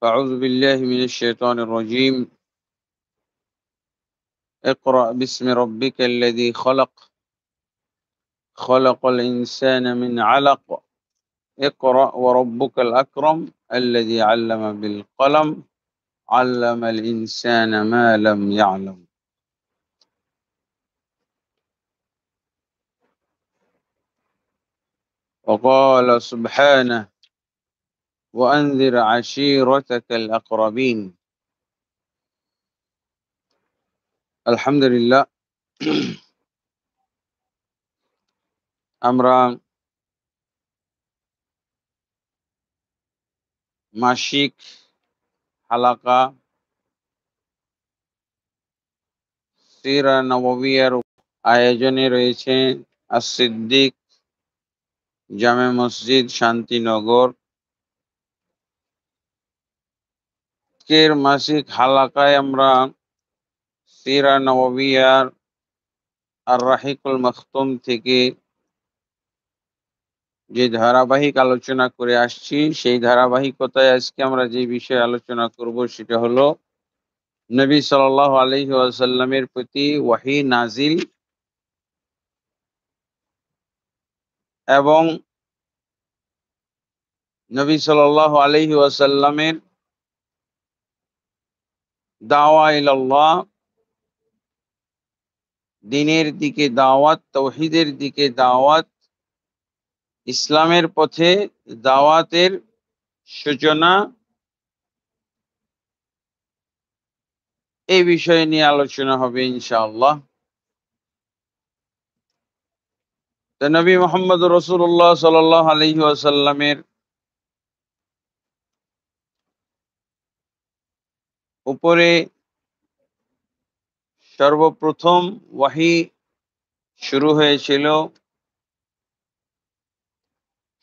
أعوذ بالله من الشيطان الرجيم. اقرأ باسم ربك الذي خلق، خلق الإنسان من علق. اقرأ وربك الأكرم الذي علم بالقلم، علم الإنسان ما لم يعلم. وقال سبحانه: وأنذر عشيرتك الأقربين. الحمد لله। আমরা মাসিক হালাকা সিরা নববিয়ার আয়োজনে রয়েছে as-সিদ্দিক জামে মসজিদ শান্তিনগর কের মাসিক হালাকায় আমরা সিরা নববিয়ার আর রাহিকুল মখতুম থেকে যে ধারাবাহিক আলোচনা করে আসছি, সেই ধারাবাহিকতায় আজকে আমরা যে বিষয়ে আলোচনা করব সেটা হলো নবী সাল্লাল্লাহু আলাইহি ওয়াসাল্লামের প্রতি ওয়াহী নাজিল এবং নবী সাল্লাল্লাহু আলাইহি ওয়াসাল্লামের দাওয়া ইলাল্লাহ, দ্বীনের দিকে দাওয়াত, তাওহীদের দিকে দাওয়াত, ইসলামের পথে দাওয়াতের সূচনা, এই বিষয় নিয়ে আলোচনা হবে ইনশাআল্লাহ। তো নবী মুহাম্মদ রাসূলুল্লাহ সাল্লাল্লাহু আলাইহি ওয়াসাল্লামের উপরে সর্বপ্রথম ওয়াহী শুরু হয়েছিল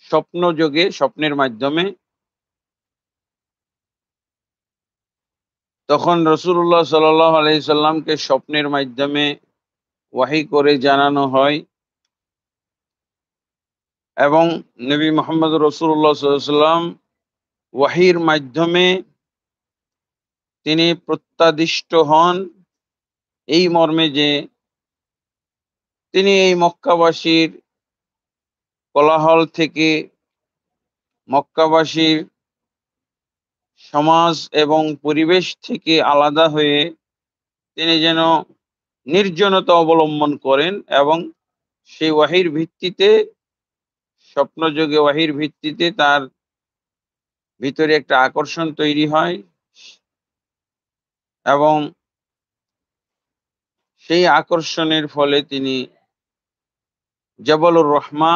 স্বপ্নযোগে, স্বপ্নের মাধ্যমে। তখন রাসূলুল্লাহ সাল্লাল্লাহু আলাইহি সাল্লামকে স্বপ্নের মাধ্যমে ওয়াহী করে জানানো হয় এবং নবী মুহাম্মদ রাসূলুল্লাহ সাল্লাল্লাহু আলাইহি সাল্লাম ওয়াহীর মাধ্যমে তিনি প্রত্যাদিষ্ট হন এই মর্মে যে তিনি এই মক্কাবাসীর কোলাহল থেকে, মক্কাবাসীর সমাজ এবং পরিবেশ থেকে আলাদা হয়ে তিনি যেন নির্জনতা অবলম্বন করেন এবং সেই ওয়াহীর ভিত্তিতে, স্বপ্নযোগে ওয়াহীর ভিত্তিতে তার ভিতরে একটা আকর্ষণ তৈরি হয় এবং সেই আকর্ষণের ফলে তিনি জাবালুর রহমা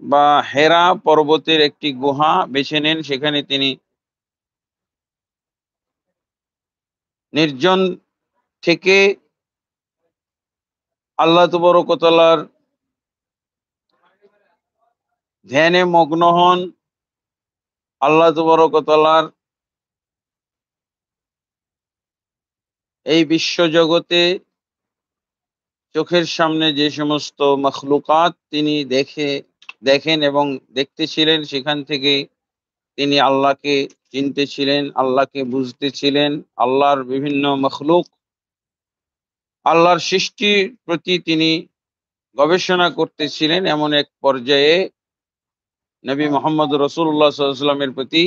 বা হেরা পর্বতের একটি গুহা বেছে নেন। সেখানে তিনি নির্জন থেকে আল্লাহ তাবারক ওয়া তাআলার ধ্যানে মগ্ন হন। আল্লাহ তাবারক ওয়া তাআলার এই বিশ্বজগতে চোখের সামনে যে সমস্ত মখলুকাত তিনি দেখেন এবং দেখতেছিলেন, সেখান থেকে তিনি আল্লাহকে চিনতেছিলেন, আল্লাহকে বুঝতেছিলেন। আল্লাহর বিভিন্ন মখলুক, আল্লাহর সৃষ্টির প্রতি তিনি গবেষণা করতেছিলেন। এমন এক পর্যায়ে নবী মুহাম্মদ রাসূলুল্লাহ সাল্লাল্লাহু আলাইহি ওয়াসাল্লামের প্রতি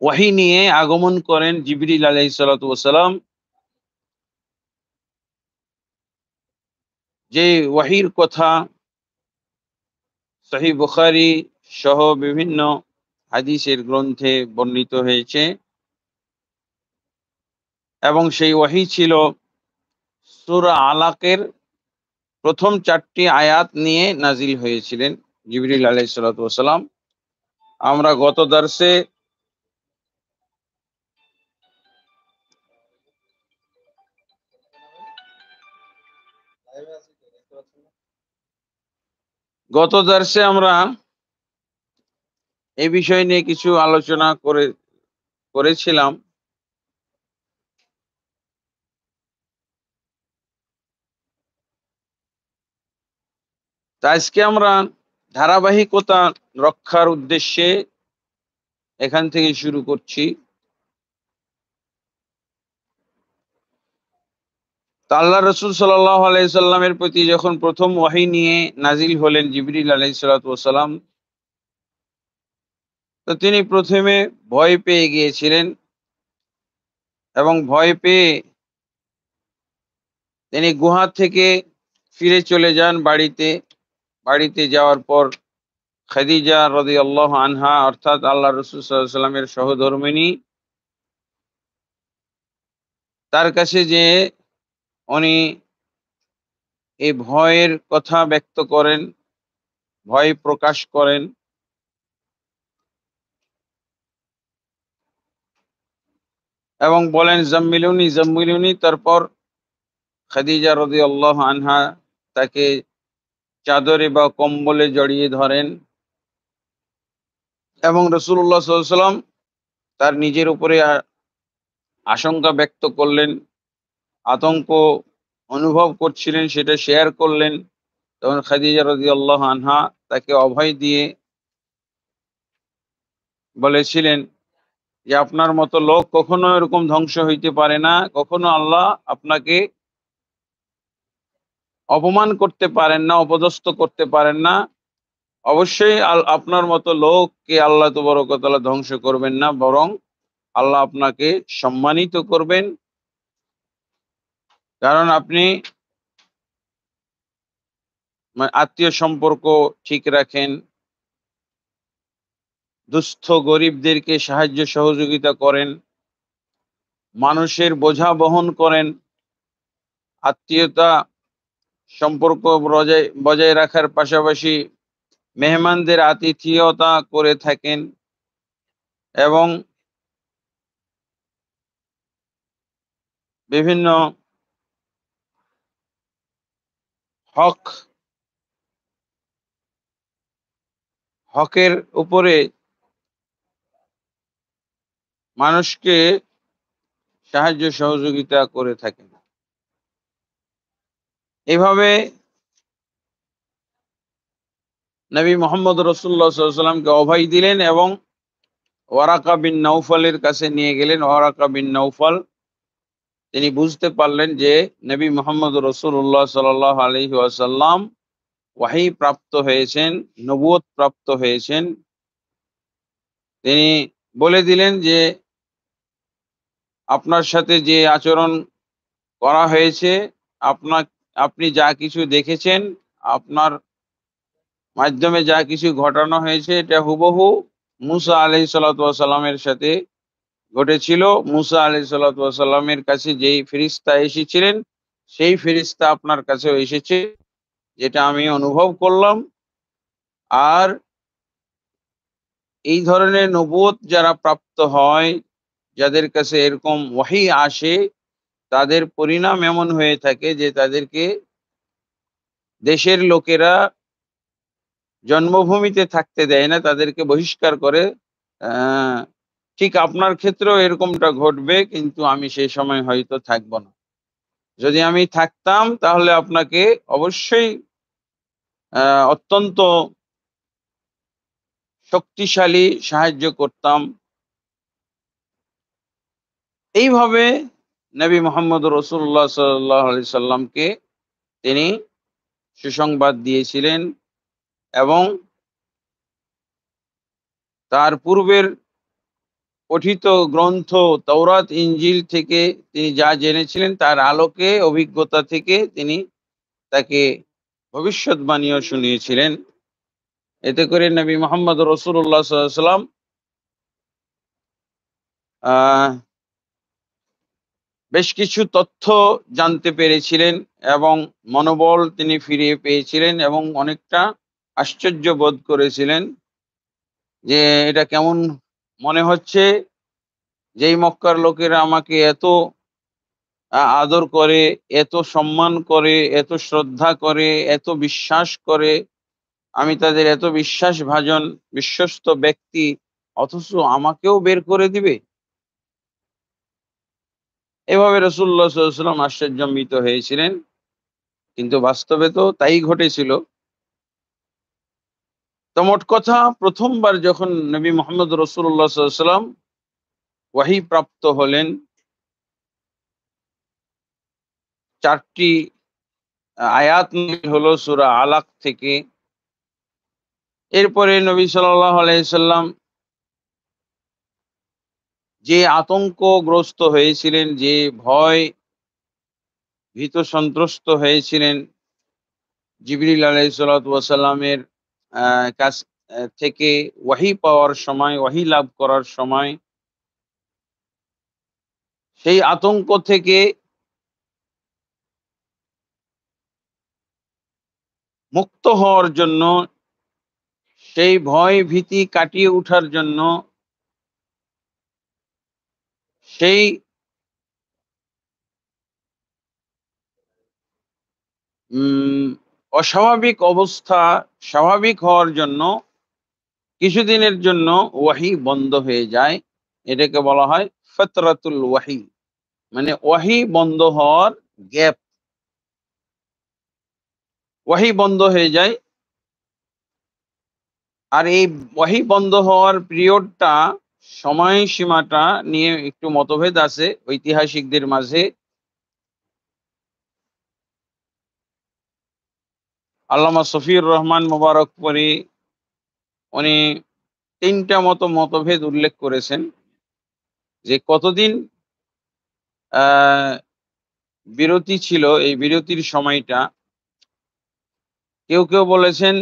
ওয়াহী নিয়ে আগমন করেন জিবরিল আলাইহিস সালাতু ওয়াস সালাম। যে ওয়াহীর কথা সহিহ বুখারী সহ বিভিন্ন হাদিসের গ্রন্থে বর্ণিত হয়েছে এবং সেই ওয়াহী ছিল সূরা আলাকের প্রথম 4টি আয়াত নিয়ে নাজিল হয়েছিলেন জিবরিল আলাইহিস সালাতু ওয়াস সালাম। আমরা গত দার্সে আমরা এই বিষয় নিয়ে কিছু আলোচনা করেছিলাম। তা আজকে আমরা ধারাবাহিকতা রক্ষার উদ্দেশ্যে এখান থেকে শুরু করছি। তা আল্লাহ রসুল সাল্লাল্লাহু আলাইহি সাল্লামের প্রতি যখন প্রথম ওহী নিয়ে নাজিল হলেন জিবরিল আলাইহিস সালাতু ওয়াস সালাম, তো তিনি প্রথমে ভয় পেয়ে গিয়েছিলেন এবং ভয় পেয়ে তিনি গুহা থেকে ফিরে চলে যান বাড়িতে। বাড়িতে যাওয়ার পর খাদিজা রাদিয়াল্লাহু আনহা অর্থাৎ আল্লাহ রসুল সাল্লাল্লাহু আলাইহি সাল্লামের সহধর্মিণী, তার কাছে যে উনি এই ভয়ের কথা ব্যক্ত করেন, ভয় প্রকাশ করেন এবং বলেন জাম্মিলুনি জাম্মিলুনি। তারপর খাদিজা রাদিয়াল্লাহু আনহা তাকে চাদরে বা কম্বলে জড়িয়ে ধরেন এবং রাসূলুল্লাহ সাল্লাল্লাহু আলাইহি সাল্লাম তার নিজের উপরে আশঙ্কা ব্যক্ত করলেন, আতঙ্ক অনুভব করছিলেন, সেটা শেয়ার করলেন। তখন খাদিজা রাদিয়াল্লাহু আনহা তাকে অভয় দিয়ে বলেছিলেন যে আপনার মতো লোক কখনো এরকম ধ্বংস হইতে পারে না, কখনো আল্লাহ আপনাকে অপমান করতে পারেন না, অপদস্থ করতে পারেন না। অবশ্যই আপনার মতো লোককে আল্লাহ তাবারক ওয়া তাআলা ধ্বংস করবেন না, বরং আল্লাহ আপনাকে সম্মানিত করবেন। কারণ আপনি আত্মীয় সম্পর্ক ঠিক রাখেন, দুস্থ গরিবদেরকে সাহায্য সহযোগিতা করেন, মানুষের বোঝা বহন করেন, আত্মীয়তা সম্পর্ক বজায় রাখার পাশাপাশি মেহমানদের আতিথেয়তা করে থাকেন এবং বিভিন্ন হকের উপরে মানুষকে সাহায্য সহযোগিতা করে থাকেন। এভাবে নবী মুহাম্মদ রাসূলুল্লাহ সাল্লাল্লাহু আলাইহি ওয়াসাল্লামকে অভয় দিলেন এবং ওয়ারাকা বিন নওফলের কাছে নিয়ে গেলেন। ওয়ারাকা বিন নওফল তিনি বুঝতে পারলেন যে নবী মুহাম্মদ রাসূলুল্লাহ সাল্লাল্লাহু আলাইহি ওয়াসাল্লাম ওহী প্রাপ্ত হয়েছেন, নবুয়ত প্রাপ্ত হয়েছেন। তিনি বলে দিলেন যে আপনার সাথে যে আচরণ করা হয়েছে, আপনি যা কিছু দেখেছেন, আপনার মাধ্যমে যা কিছু ঘটানো হয়েছে, এটা হুবহু মুসা আলাইহিস সালাতু ওয়াস সালামের সাথে ঘটেছিল। মুসা আলাইহিস সালাতু ওয়াস সালামের কাছে যেই ফেরেশতা এসেছিলেন, সেই ফেরেশতা আপনার কাছেও এসেছে, যেটা আমি অনুভব করলাম। আর এই ধরনের নবুয়ত যারা প্রাপ্ত হয়, যাদের কাছে এরকম ওহী আসে, তাদের পরিণাম এমন হয়ে থাকে যে তাদেরকে দেশের লোকেরা জন্মভূমিতে থাকতে দেয় না, তাদেরকে বহিষ্কার করে। আহ, ঠিক আপনার ক্ষেত্রেও এরকমটা ঘটবে, কিন্তু আমি সেই সময় হয়তো থাকব না। যদি আমি থাকতাম তাহলে আপনাকে অবশ্যই অত্যন্ত শক্তিশালী সাহায্য করতাম। এইভাবে নবী মুহাম্মদ রাসূলুল্লাহ সাল্লাল্লাহু আলাইহি সাল্লামকে তিনি সুসংবাদ দিয়েছিলেন এবং তার পূর্বের পঠিত গ্রন্থ তাওরাত ইনজিল থেকে তিনি যা জেনেছিলেন তার আলোকে, অভিজ্ঞতা থেকে তিনি তাকে ভবিষ্যৎবাণীও শুনিয়েছিলেন। এতে করে নবী মুহাম্মদ রাসূলুল্লাহ সাল্লাল্লাহু আলাইহি সাল্লাম আহ বেশ কিছু তথ্য জানতে পেরেছিলেন এবং মনোবল তিনি ফিরিয়ে পেয়েছিলেন এবং অনেকটা আশ্চর্য বোধ করেছিলেন যে এটা কেমন মনে হচ্ছে, যেই মক্কার লোকেরা আমাকে এত আদর করে, এত সম্মান করে, এত শ্রদ্ধা করে, এত বিশ্বাস করে, আমি তাদের এত বিশ্বাসভাজন বিশ্বস্ত ব্যক্তি, অথচ আমাকেও বের করে দিবে। এভাবে রাসূলুল্লাহ সাল্লাল্লাহু আলাইহি ওয়াসাল্লাম আশ্চর্যান্বিত হয়েছিলেন, কিন্তু বাস্তবে তো তাই ঘটেছিল। তো মোট কথা প্রথমবার যখন নবী মুহাম্মদ রাসূলুল্লাহ সাল্লাল্লাহু আলাইহি ওয়াসাল্লাম ওহী প্রাপ্ত হলেন, 4টি আয়াত নাযিল হলো সূরা আলাক থেকে। এরপরে নবী সাল্লাল্লাহু আলাইহি সাল্লাম যে আতঙ্কগ্রস্ত হয়েছিলেন, যে ভয় ভীত সন্ত্রস্ত হয়েছিলেন জিবরিল আলাইহিসসালাতু ওয়াসাল্লামের কাছ থেকে ওহী পাওয়ার সময়, ওহী লাভ করার সময়, সেই আতঙ্ক থেকে মুক্ত হওয়ার জন্য, সেই ভয় ভীতি কাটিয়ে উঠার জন্য, সেই অস্বাভাবিক অবস্থা স্বাভাবিক হওয়ার জন্য কিছুদিনের জন্য ওহী বন্ধ হয়ে যায়। এটাকে বলা হয় ফাতরাতুল ওহী, মানে ওহী বন্ধ হওয়ার গ্যাপ, ওহী বন্ধ হয়ে যায়। আর এই ওহী বন্ধ হওয়ার পিরিয়ডটা, সময়সীমাটা নিয়ে একটু মতভেদ আছে ঐতিহাসিকদের মাঝে। আল্লামা শফিউর রহমান মুবারকপুরী উনি 3টা মতভেদ উল্লেখ করেছেন যে কতদিন বিরতি ছিল, এই বিরতির সময়টা। কেউ কেউ বলেছেন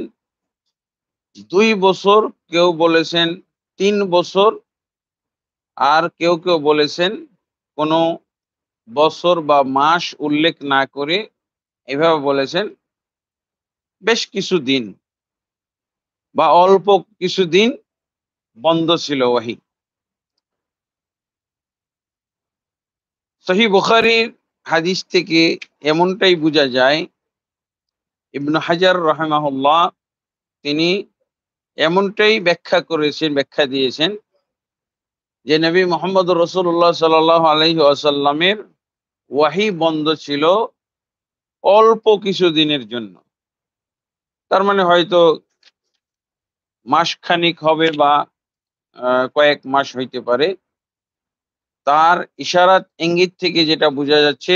2 বছর, কেউ বলেছেন 3 বছর, আর কেউ কেউ বলেছেন কোনো বছর বা মাস উল্লেখ না করে এভাবে বলেছেন বেশ কিছু দিন বা অল্প কিছুদিন বন্ধ ছিল ওহী। সহিহ বুখারীর হাদিস থেকে এমনটাই বোঝা যায়, ইবনে হাজার রাহিমাহুল্লাহ তিনি এমনটাই ব্যাখ্যা দিয়েছেন যে নবী মুহাম্মদ রাসূলুল্লাহ সাল্লাল্লাহু আলাইহি ওয়াসাল্লামের ওহী বন্ধ ছিল অল্প কিছুদিনের জন্য। তার মানে হয়তো মাসখানিক হবে বা কয়েক মাস হইতে পারে। তার ইশারাত ইঙ্গিত থেকে যেটা বোঝা যাচ্ছে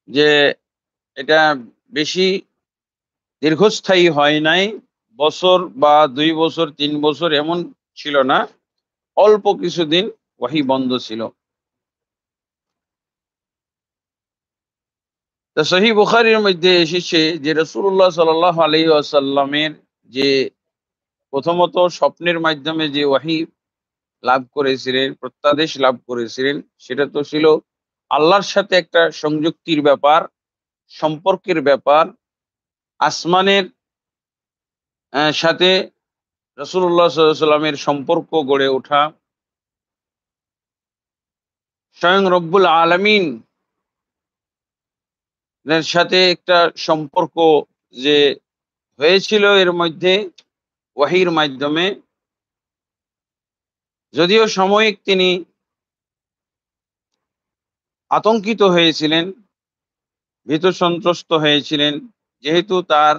যে এটা বেশি দীর্ঘস্থায়ী হয় নাই। বছর বা 2 বছর 3 বছর এমন ছিল না, অল্প কিছুদিন ওহী বন্ধ ছিল। তো সহিহ বুখারীর মধ্যে এসেছে যে রাসূলুল্লাহ সাল্লাল্লাহু আলাইহি ওয়াসাল্লামের যে প্রথমত স্বপ্নের মাধ্যমে যে ওহী লাভ করেছিলেন, প্রত্যাদেশ লাভ করেছিলেন, সেটা তো ছিল আল্লাহর সাথে একটা সংযুক্তির ব্যাপার, সম্পর্কের ব্যাপার। আসমানের সাথে রাসূলুল্লাহ সাল্লাল্লাহু আলাইহি ওয়াসাল্লামের সম্পর্ক গড়ে ওঠা, স্বয়ং রব্বুল আলামিন এর সাথে একটা সম্পর্ক যে হয়েছিল এর মধ্যে ওহীর মাধ্যমে। যদিও সাময়িক তিনি আতঙ্কিত হয়েছিলেন, ভীত সন্ত্রস্ত হয়েছিলেন, যেহেতু তার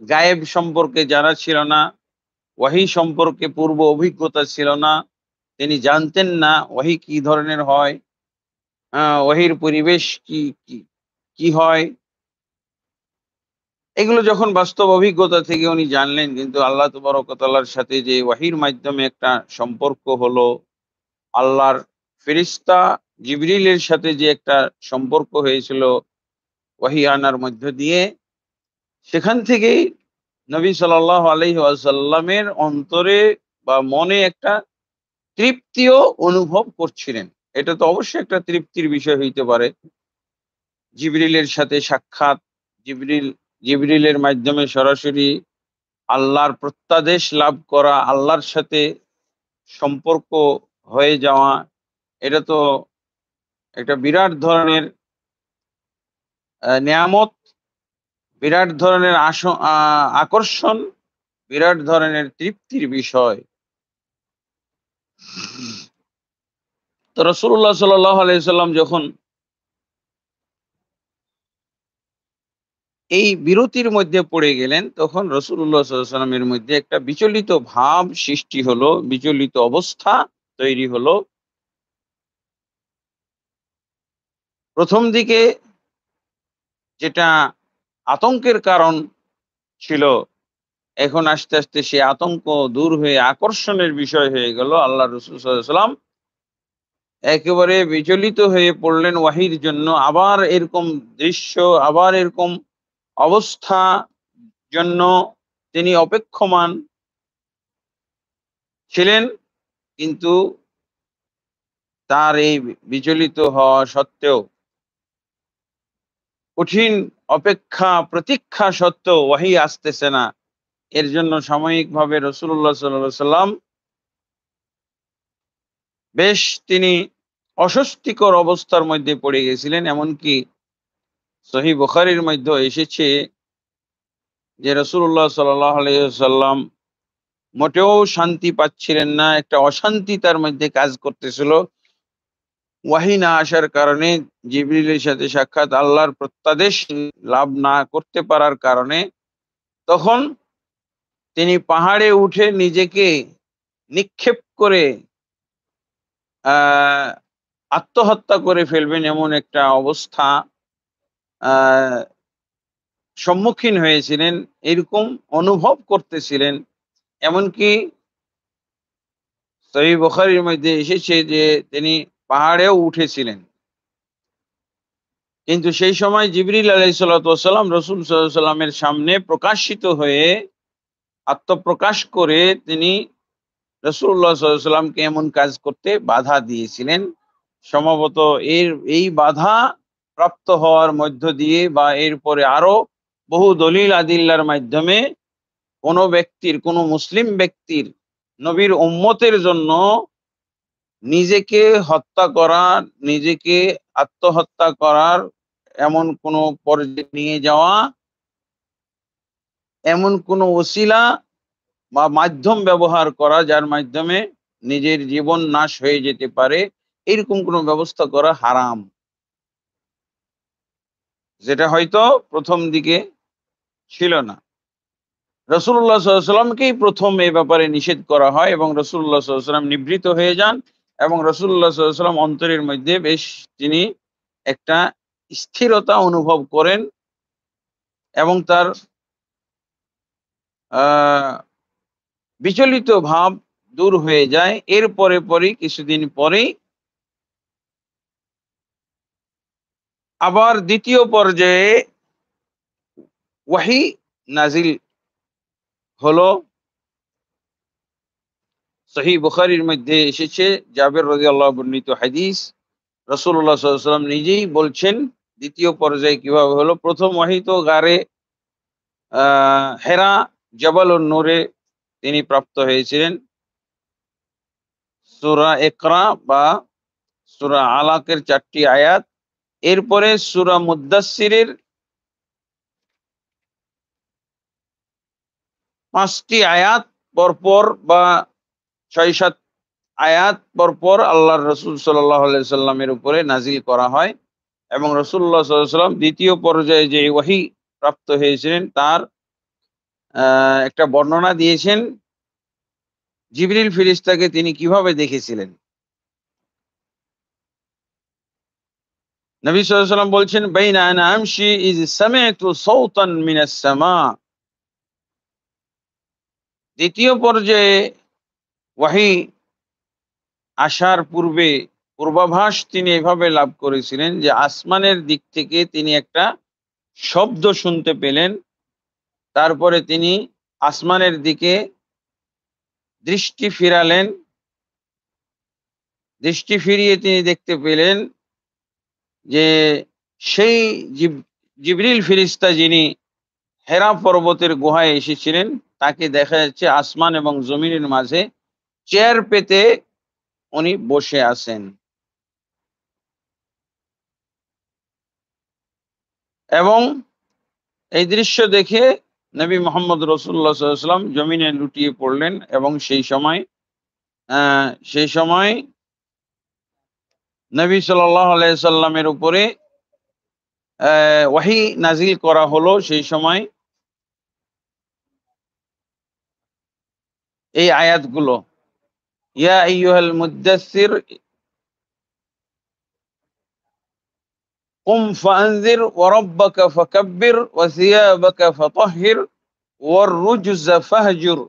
গায়েব সম্পর্কে জানা ছিল না, ওহী সম্পর্কে পূর্ব অভিজ্ঞতা ছিল না, তিনি জানতেন না ওহী কি ধরনের হয়, ওহীর পরিবেশ কি কি কি হয়। এগুলো যখন বাস্তব অভিজ্ঞতা থেকে উনি জানলেন, কিন্তু আল্লাহ তাবারক ওয়া তাআলার সাথে যে ওহীর মাধ্যমে একটা সম্পর্ক হলো, আল্লাহর ফেরেশতা জিবরিলের সাথে যে একটা সম্পর্ক হয়েছিল ওহী আনার মধ্য দিয়ে, সেখান থেকেই নবী সাল্লাল্লাহু আলাইহি ওয়াসাল্লামের অন্তরে বা মনে একটা তৃপ্তিও অনুভব করছিলেন। এটা তো অবশ্যই একটা তৃপ্তির বিষয় হইতে পারে। জিবরিলের সাথে সাক্ষাৎ, জিবরিলের মাধ্যমে সরাসরি আল্লাহর প্রত্যাদেশ লাভ করা, আল্লাহর সাথে সম্পর্ক হয়ে যাওয়া, এটা তো একটা বিরাট ধরনের নেয়ামত, বিরাট ধরনের আকর্ষণ, বিরাট ধরনের তৃপ্তির বিষয়। তো রাসূলুল্লাহ সাল্লাল্লাহু আলাইহি সাল্লাম যখন এই বিরতির মধ্যে পড়ে গেলেন, তখন রাসূলুল্লাহ সাল্লাল্লাহু আলাইহি ওয়াসাল্লামের মধ্যে একটা বিচলিত ভাব সৃষ্টি হলো, বিচলিত অবস্থা তৈরি হলো। প্রথম দিকে যেটা আতঙ্কের কারণ ছিল, এখন আস্তে, আস্তে সে আতঙ্ক দূর হয়ে আকর্ষণের বিষয় হয়ে গেল। আল্লাহর রাসূল সাল্লাল্লাহু আলাইহি ওয়াসাল্লাম একেবারে বিচলিত হয়ে পড়লেন ওয়াহির জন্য। আবার এরকম দৃশ্য, আবার এরকম অবস্থা জন্য তিনি অপেক্ষমান ছিলেন। কিন্তু তার এই বিচলিত হওয়া সত্ত্বেও, কঠিন অপেক্ষা প্রতীক্ষা সত্ত্বেও ওয়াহী আসতেছে না। এর জন্য সাময়িকভাবে রাসূলুল্লাহ সাল্লাল্লাহু আলাইহি ওয়াসাল্লাম বেশ তিনি অস্বস্তিকর অবস্থার মধ্যে পড়ে গেছিলেন। এমনকি সহিহ বুখারীর মধ্যে এসেছে যে রাসূলুল্লাহ সাল্লাল্লাহু আলাইহি ওয়াসাল্লাম মোটেও শান্তি পাচ্ছিলেন না। একটা অশান্তি তার মধ্যে কাজ করতেছিল। ওয়াহী না আসার কারণে, জিবরিলের সাথে সাক্ষাৎ, আল্লাহর প্রত্যাদেশ লাভ না করতে পারার কারণে তখন তিনি পাহাড়ে উঠে নিজেকে নিক্ষেপ করে আহ আত্মহত্যা করে ফেলবেন এমন একটা অবস্থা আহ সম্মুখীন হয়েছিলেন, এরকম অনুভব করতেছিলেন। এমনকি সহিহ বুখারীর মধ্যে এসেছে যে তিনি পাহাড়েও উঠেছিলেন। কিন্তু সেই সময় জিবরিল আলাইহিস সালাতু ওয়াস সালাম রাসূল সাল্লাল্লাহু আলাইহি ওয়াসাল্লামের সামনে প্রকাশিত হয়ে আত্মপ্রকাশ করে তিনি রাসূলুল্লাহ সাল্লাল্লাহু আলাইহি ওয়াসাল্লামকে এমন কাজ করতে বাধা দিয়েছিলেন। সম্ভবত এই বাধা প্রাপ্ত হওয়ার মধ্য দিয়ে বা এরপরে আরো বহু দলিল আদিল্লার মাধ্যমে কোন ব্যক্তির, কোন মুসলিম ব্যক্তির নবীর উম্মতের জন্য নিজেকে হত্যা করা, নিজেকে আত্মহত্যা করার এমন কোন পর্যায়ে নিয়ে যাওয়া, এমন কোন ওসিলা বা মাধ্যম ব্যবহার করা যার মাধ্যমে নিজের জীবন নাশ হয়ে যেতে পারে, এরকম কোন ব্যবস্থা করা হারাম। যেটা হয়তো প্রথম দিকে ছিল না। রাসূলুল্লাহ সাল্লাল্লাহু আলাইহি ওয়াসাল্লামকেই প্রথম এ ব্যাপারে নিষেধ করা হয় এবং রাসূলুল্লাহ সাল্লাল্লাহু আলাইহি ওয়াসাল্লাম নিবৃত হয়ে যান এবং রাসূলুল্লাহ সাল্লাল্লাহু আলাইহি ওয়াসাল্লাম অন্তরের মধ্যে বেশ তিনি একটা স্থিরতা অনুভব করেন এবং তার আহ বিচলিত ভাব দূর হয়ে যায়। এর পরেই কিছুদিন পরেই আবার দ্বিতীয় পর্যায়ে ওয়াহী নাজিল হলো। সহিহ বুখারীর মধ্যে এসেছে, জাবের রাদিয়াল্লাহু বর্ণিত হাদিস, রাসূলুল্লাহ সাল্লাল্লাহু আলাইহি ওয়াসাল্লাম নিজেই বলছেন দ্বিতীয় পর্যায়ে কিভাবে হলো। প্রথম ওয়াহী তো গারে হেরা জাবালুন নূরে তিনি প্রাপ্ত হয়েছিলেন। সূরা ইকরা বা সূরা আলাকের 4টি আয়াত, এরপরে সূরা মুদ্দাসসিরের 5টি আয়াত পরপর বা 6-7 আয়াত পরপর আল্লাহর রাসূল সাল্লাল্লাহু আলাইহি সাল্লামের উপরে নাজিল করা হয় এবং রাসূলুল্লাহ সাল্লাল্লাহু আলাইহি ওয়াসাল্লাম দ্বিতীয় পর্যায়ে যে ওয়াহী প্রাপ্ত হয়েছিলেন তার একটা বর্ণনা দিয়েছেন জিবরিল ফেরেশতাকে তিনি কিভাবে দেখেছিলেন। নবী সাল্লাল্লাহু আলাইহি ওয়াসাল্লাম বলছেন, বাইনা আনা আমশি ইয সামি'তু সাওতান মিনাস সামা। দ্বিতীয় পর্যায়ে ওয়াহী আসার পূর্বে পূর্বাভাস তিনি এভাবে লাভ করেছিলেন যে আসমানের দিক থেকে তিনি একটা শব্দ শুনতে পেলেন। তারপরে তিনি আসমানের দিকে দৃষ্টি ফিরালেন। দৃষ্টি ফিরিয়ে তিনি দেখতে পেলেন যে সেই জিবরিল ফেরেশতা যিনি হেরা পর্বতের গুহায় এসেছিলেন, তাকে দেখা যাচ্ছে আসমান এবং জমিনের মাঝে চেয়ার পেতে উনি বসে আছেন। এবং এই দৃশ্য দেখে নবী মুহাম্মদ রাসূলুল্লাহ সাল্লাল্লাহু আলাইহি ওয়াসাল্লাম জমিনে লুটিয়ে পড়লেন এবং সেই সময় নবী সাল্লাল্লাহু আলাইহি সাল্লামের উপরে ওয়াহি নাজিল করা হলো সেই সময় এই আয়াতগুলো, ইয়া আইয়ুহাল মুদ্দাসসির কুম ফাআনজির ওয়া রাব্বাকা ফাকাব্বির ওয়া সিয়াবাকা ফাতাহহির ওয়ার রুজজা ফাহজুর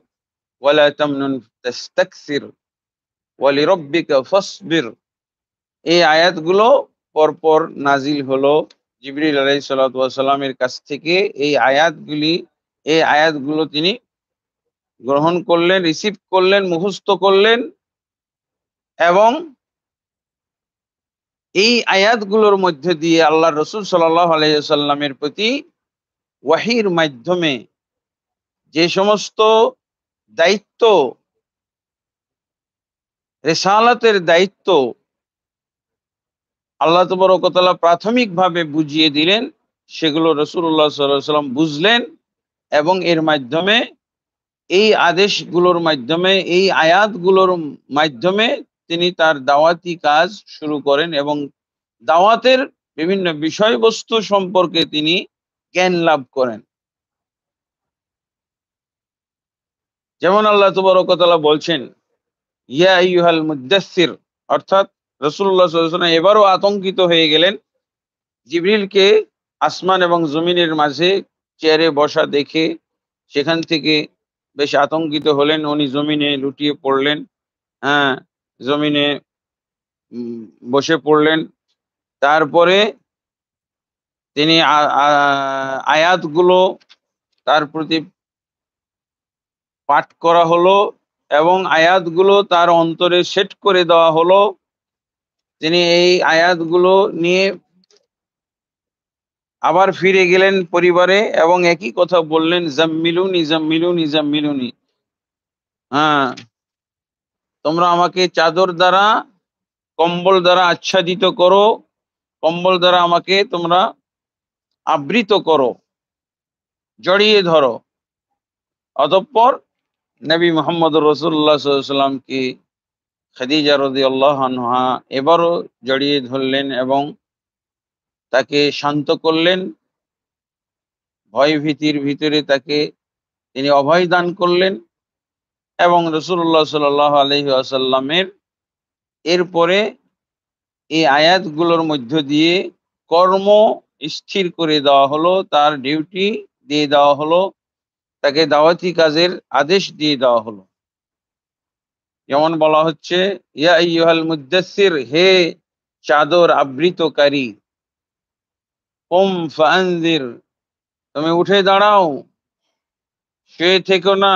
ওয়া লা তামনুন তাস্তাকসির ওয়া লিরাব্বিকা ফাসবির। এই আয়াতগুলো পরপর নাজিল হলো জিবরিল আলাইহিস সালাতু ওয়াস সালামের কাছ থেকে। এই আয়াতগুলো তিনি গ্রহণ করলেন, রিসিভ করলেন, মুখস্থ করলেন এবং এই আয়াতগুলোর মধ্যে দিয়ে আল্লাহর রাসূল সাল্লাল্লাহু আলাইহি ওয়াসাল্লামের প্রতি ওয়াহির মাধ্যমে যে সমস্ত দায়িত্ব, রিসালাতের দায়িত্ব আল্লাহ তাবারক ওয়া তাআলা প্রাথমিকভাবে বুঝিয়ে দিলেন, সেগুলো রাসূলুল্লাহ সাল্লাল্লাহু আলাইহি ওয়াসাল্লাম বুঝলেন এবং এর মাধ্যমে এই আদেশগুলোর মাধ্যমে, এই আয়াতগুলোর মাধ্যমে তিনি তার দাওয়াতি কাজ শুরু করেন এবং দাওয়াতের বিভিন্ন বিষয়বস্তু সম্পর্কে তিনি জ্ঞান লাভ করেন। যেমন আল্লাহ তাবারক ওয়া তাআলা বলছেন, ইয়া আইয়ুহাল মুদ্দাসসির, অর্থাৎ রাসূলুল্লাহ সাল্লাল্লাহু আলাইহি ওয়াসাল্লাম এবারও আতঙ্কিত হয়ে গেলেন। জিবরিলকে আসমান এবং জমিনের মাঝে চেয়ারে বসা দেখে সেখান থেকে বেশ আতঙ্কিত হলেন। উনি জমিনে লুটিয়ে পড়লেন, হ্যাঁ, জমিনে বসে পড়লেন। তারপরে তিনি আয়াতগুলো তার প্রতি পাঠ করা হলো এবং আয়াতগুলো তার অন্তরে সেট করে দেওয়া হলো। তিনি এই আয়াতগুলো নিয়ে আবার ফিরে গেলেন পরিবারে এবং একই কথা বললেন, জাম্মিলুনি জাম্মিলুনি জাম্মিলুনি, হ্যাঁ, তোমরা আমাকে চাদর দ্বারা, কম্বল দ্বারা আচ্ছাদিত করো, কম্বল দ্বারা আমাকে তোমরা আবৃত করো, জড়িয়ে ধরো। অতঃপর নবী মুহাম্মদ রাসূলুল্লাহ সাল্লাল্লাহু আলাইহি ওয়াসাল্লামকে খাদিজা রাদিয়াল্লাহু আনহা এবারও জড়িয়ে ধরলেন এবং তাকে শান্ত করলেন। ভয় ভীতির ভিতরে তাকে তিনি অভয় দান করলেন এবং রাসূলুল্লাহ সাল্লাল্লাহু আলাইহি ওয়াসাল্লামের এরপরে এই আয়াতগুলোর মধ্য দিয়ে কর্ম স্থির করে দেওয়া হলো, তার ডিউটি দিয়ে দেওয়া হলো, তাকে দাওয়াতি কাজের আদেশ দিয়ে দেওয়া হলো। যেমন বলা হচ্ছে, ইয়া আইয়ুহাল মুদ্দাসসির, হে চাদর আবৃতকারী, কুম ফাআনজির, তুমি উঠে দাঁড়াও, শুয়ে থেকো না,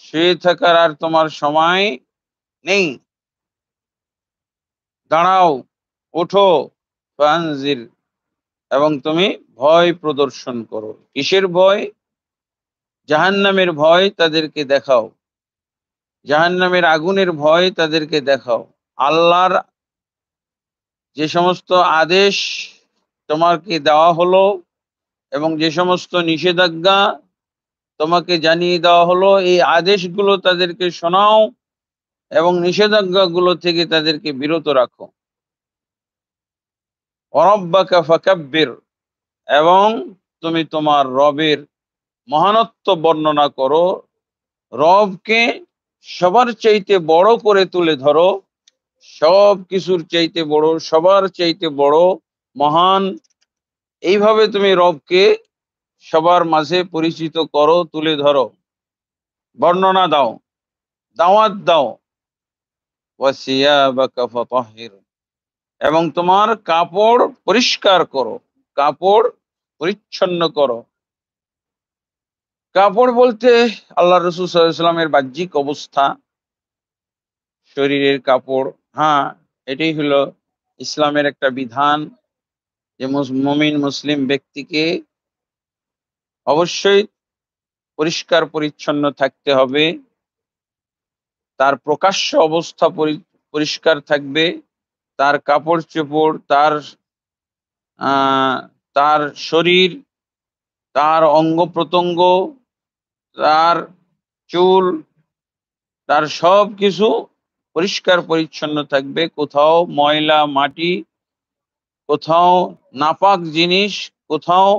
শুয়ে থাকার আর তোমার সময় নেই, দাঁড়াও, ওঠো, ফাআনজির, এবং তুমি ভয় প্রদর্শন করো। কিসের ভয়? জাহান্নামের ভয় তাদেরকে দেখাও, জাহান্নামের আগুনের ভয় তাদেরকে দেখাও। আল্লাহর যে সমস্ত আদেশ তোমাকে দেওয়া হলো এবং যে সমস্ত নিষেধাজ্ঞা তোমাকে জানিয়ে দেওয়া হলো, এই আদেশগুলো তাদেরকে শোনাও এবং নিষেধাজ্ঞাগুলো থেকে তাদেরকে বিরত রাখো। ওয়ারাব্বাকা ফাকাব্বির, এবং তুমি তোমার রবের মহানত্ব বর্ণনা করো, রবকে সবার চাইতে বড় করে তুলে ধরো, সব কিছুর চাইতে বড়, সবার চাইতে বড়, মহান, এইভাবে তুমি রবকে সবার মাঝে পরিচিত করো, তুলে ধরো, বর্ণনা দাও, দাওয়াত দাও। ওয়াসিয়াবাকা ফাতাহহির, এবং তোমার কাপড় পরিষ্কার করো, কাপড় পরিচ্ছন্ন করো। কাপড় বলতে আল্লাহ রাসূল সাল্লাল্লাহু আলাইহি ওয়াসাল্লামের বাহ্যিক অবস্থা, শরীরের কাপড়, হ্যাঁ, এটাই হলো ইসলামের একটা বিধান যে মুমিন মুসলিম ব্যক্তিকে অবশ্যই পরিষ্কার পরিচ্ছন্ন থাকতে হবে, তার প্রকাশ্য অবস্থা পরিষ্কার থাকবে, তার কাপড় চোপড়, তার শরীর, তার অঙ্গ প্রত্যঙ্গ, তার চুল, তার সব কিছু পরিষ্কার পরিচ্ছন্ন থাকবে। কোথাও ময়লা মাটি, কোথাও নাপাক জিনিস কোথাও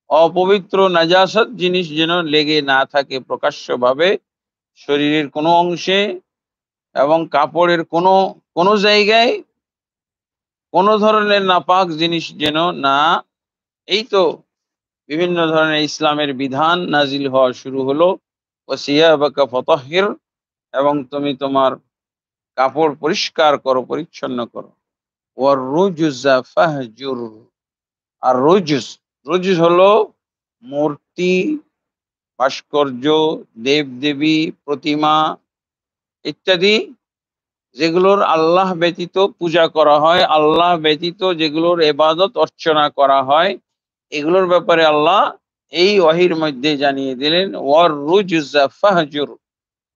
অপবিত্র নাজাসত জিনিস যেন লেগে না থাকে প্রকাশ্যভাবে শরীরের কোনো অংশে, এবং কাপড়ের কোনো কোনো জায়গায় কোনো ধরনের নাপাক জিনিস যেন না। এই তো বিভিন্ন ধরনের ইসলামের বিধান নাজিল হওয়া শুরু হলো। ওয়াসিয়াবাকা ফাতাহহির, এবং তুমি তোমার কাপড় পরিষ্কার করো, পরিচ্ছন্ন করো। ওয়ার রুজুজা ফাহজুর। আর রুজুস, রুজুস হলো মূর্তি, ভাস্কর্য, দেব দেবী, প্রতিমা ইত্যাদি, যেগুলোর আল্লাহ ব্যতীত পূজা করা হয়, আল্লাহ ব্যতীত যেগুলোর ইবাদত অর্চনা করা হয়, এগুলোর ব্যাপারে আল্লাহ এই ওয়াহির মধ্যে জানিয়ে দিলেন ওয়ার রুজুজা ফাহজুর।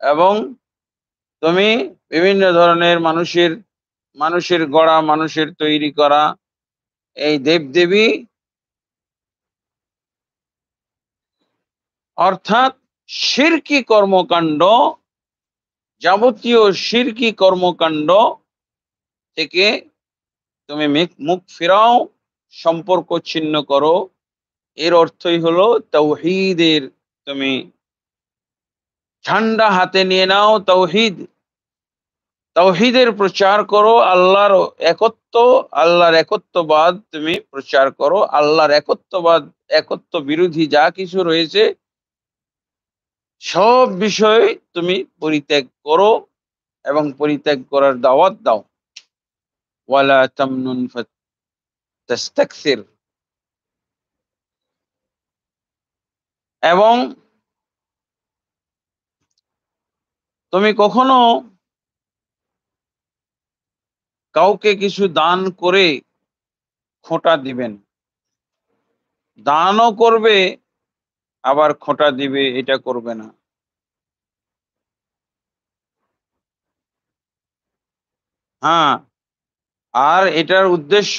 এবং তুমি বিভিন্ন ধরনের মানুষের গড়া, মানুষের তৈরি করা এই দেবদেবী, অর্থাৎ শিরকি কর্মকাণ্ড, যাবতীয় শিরকি কর্মকাণ্ড থেকে তুমি মুখ ফেরাও, সম্পর্ক ছিন্ন করো। এর অর্থই হলো তাওহীদের তুমি ঝান্ডা হাতে নিয়ে নাও, তাওহীদের প্রচার করো, আল্লাহর একত্ব, আল্লাহর একত্ববাদ তুমি প্রচার করো। আল্লাহর একত্ববাদ, একত্ব বিরোধী যা কিছু রয়েছে সব বিষয় তুমি পরিত্যাগ করো এবং পরিত্যাগ করার দাওয়াত দাও। ওয়ালা তামনুন ফাতাস্তাকসির। এবং তুমি কখনো কাউকে কিছু দান করে খোঁটা দিবেন, দানও করবে আবার খোঁটা দিবে, এটা করবে না। হ্যাঁ, আর এটার উদ্দেশ্য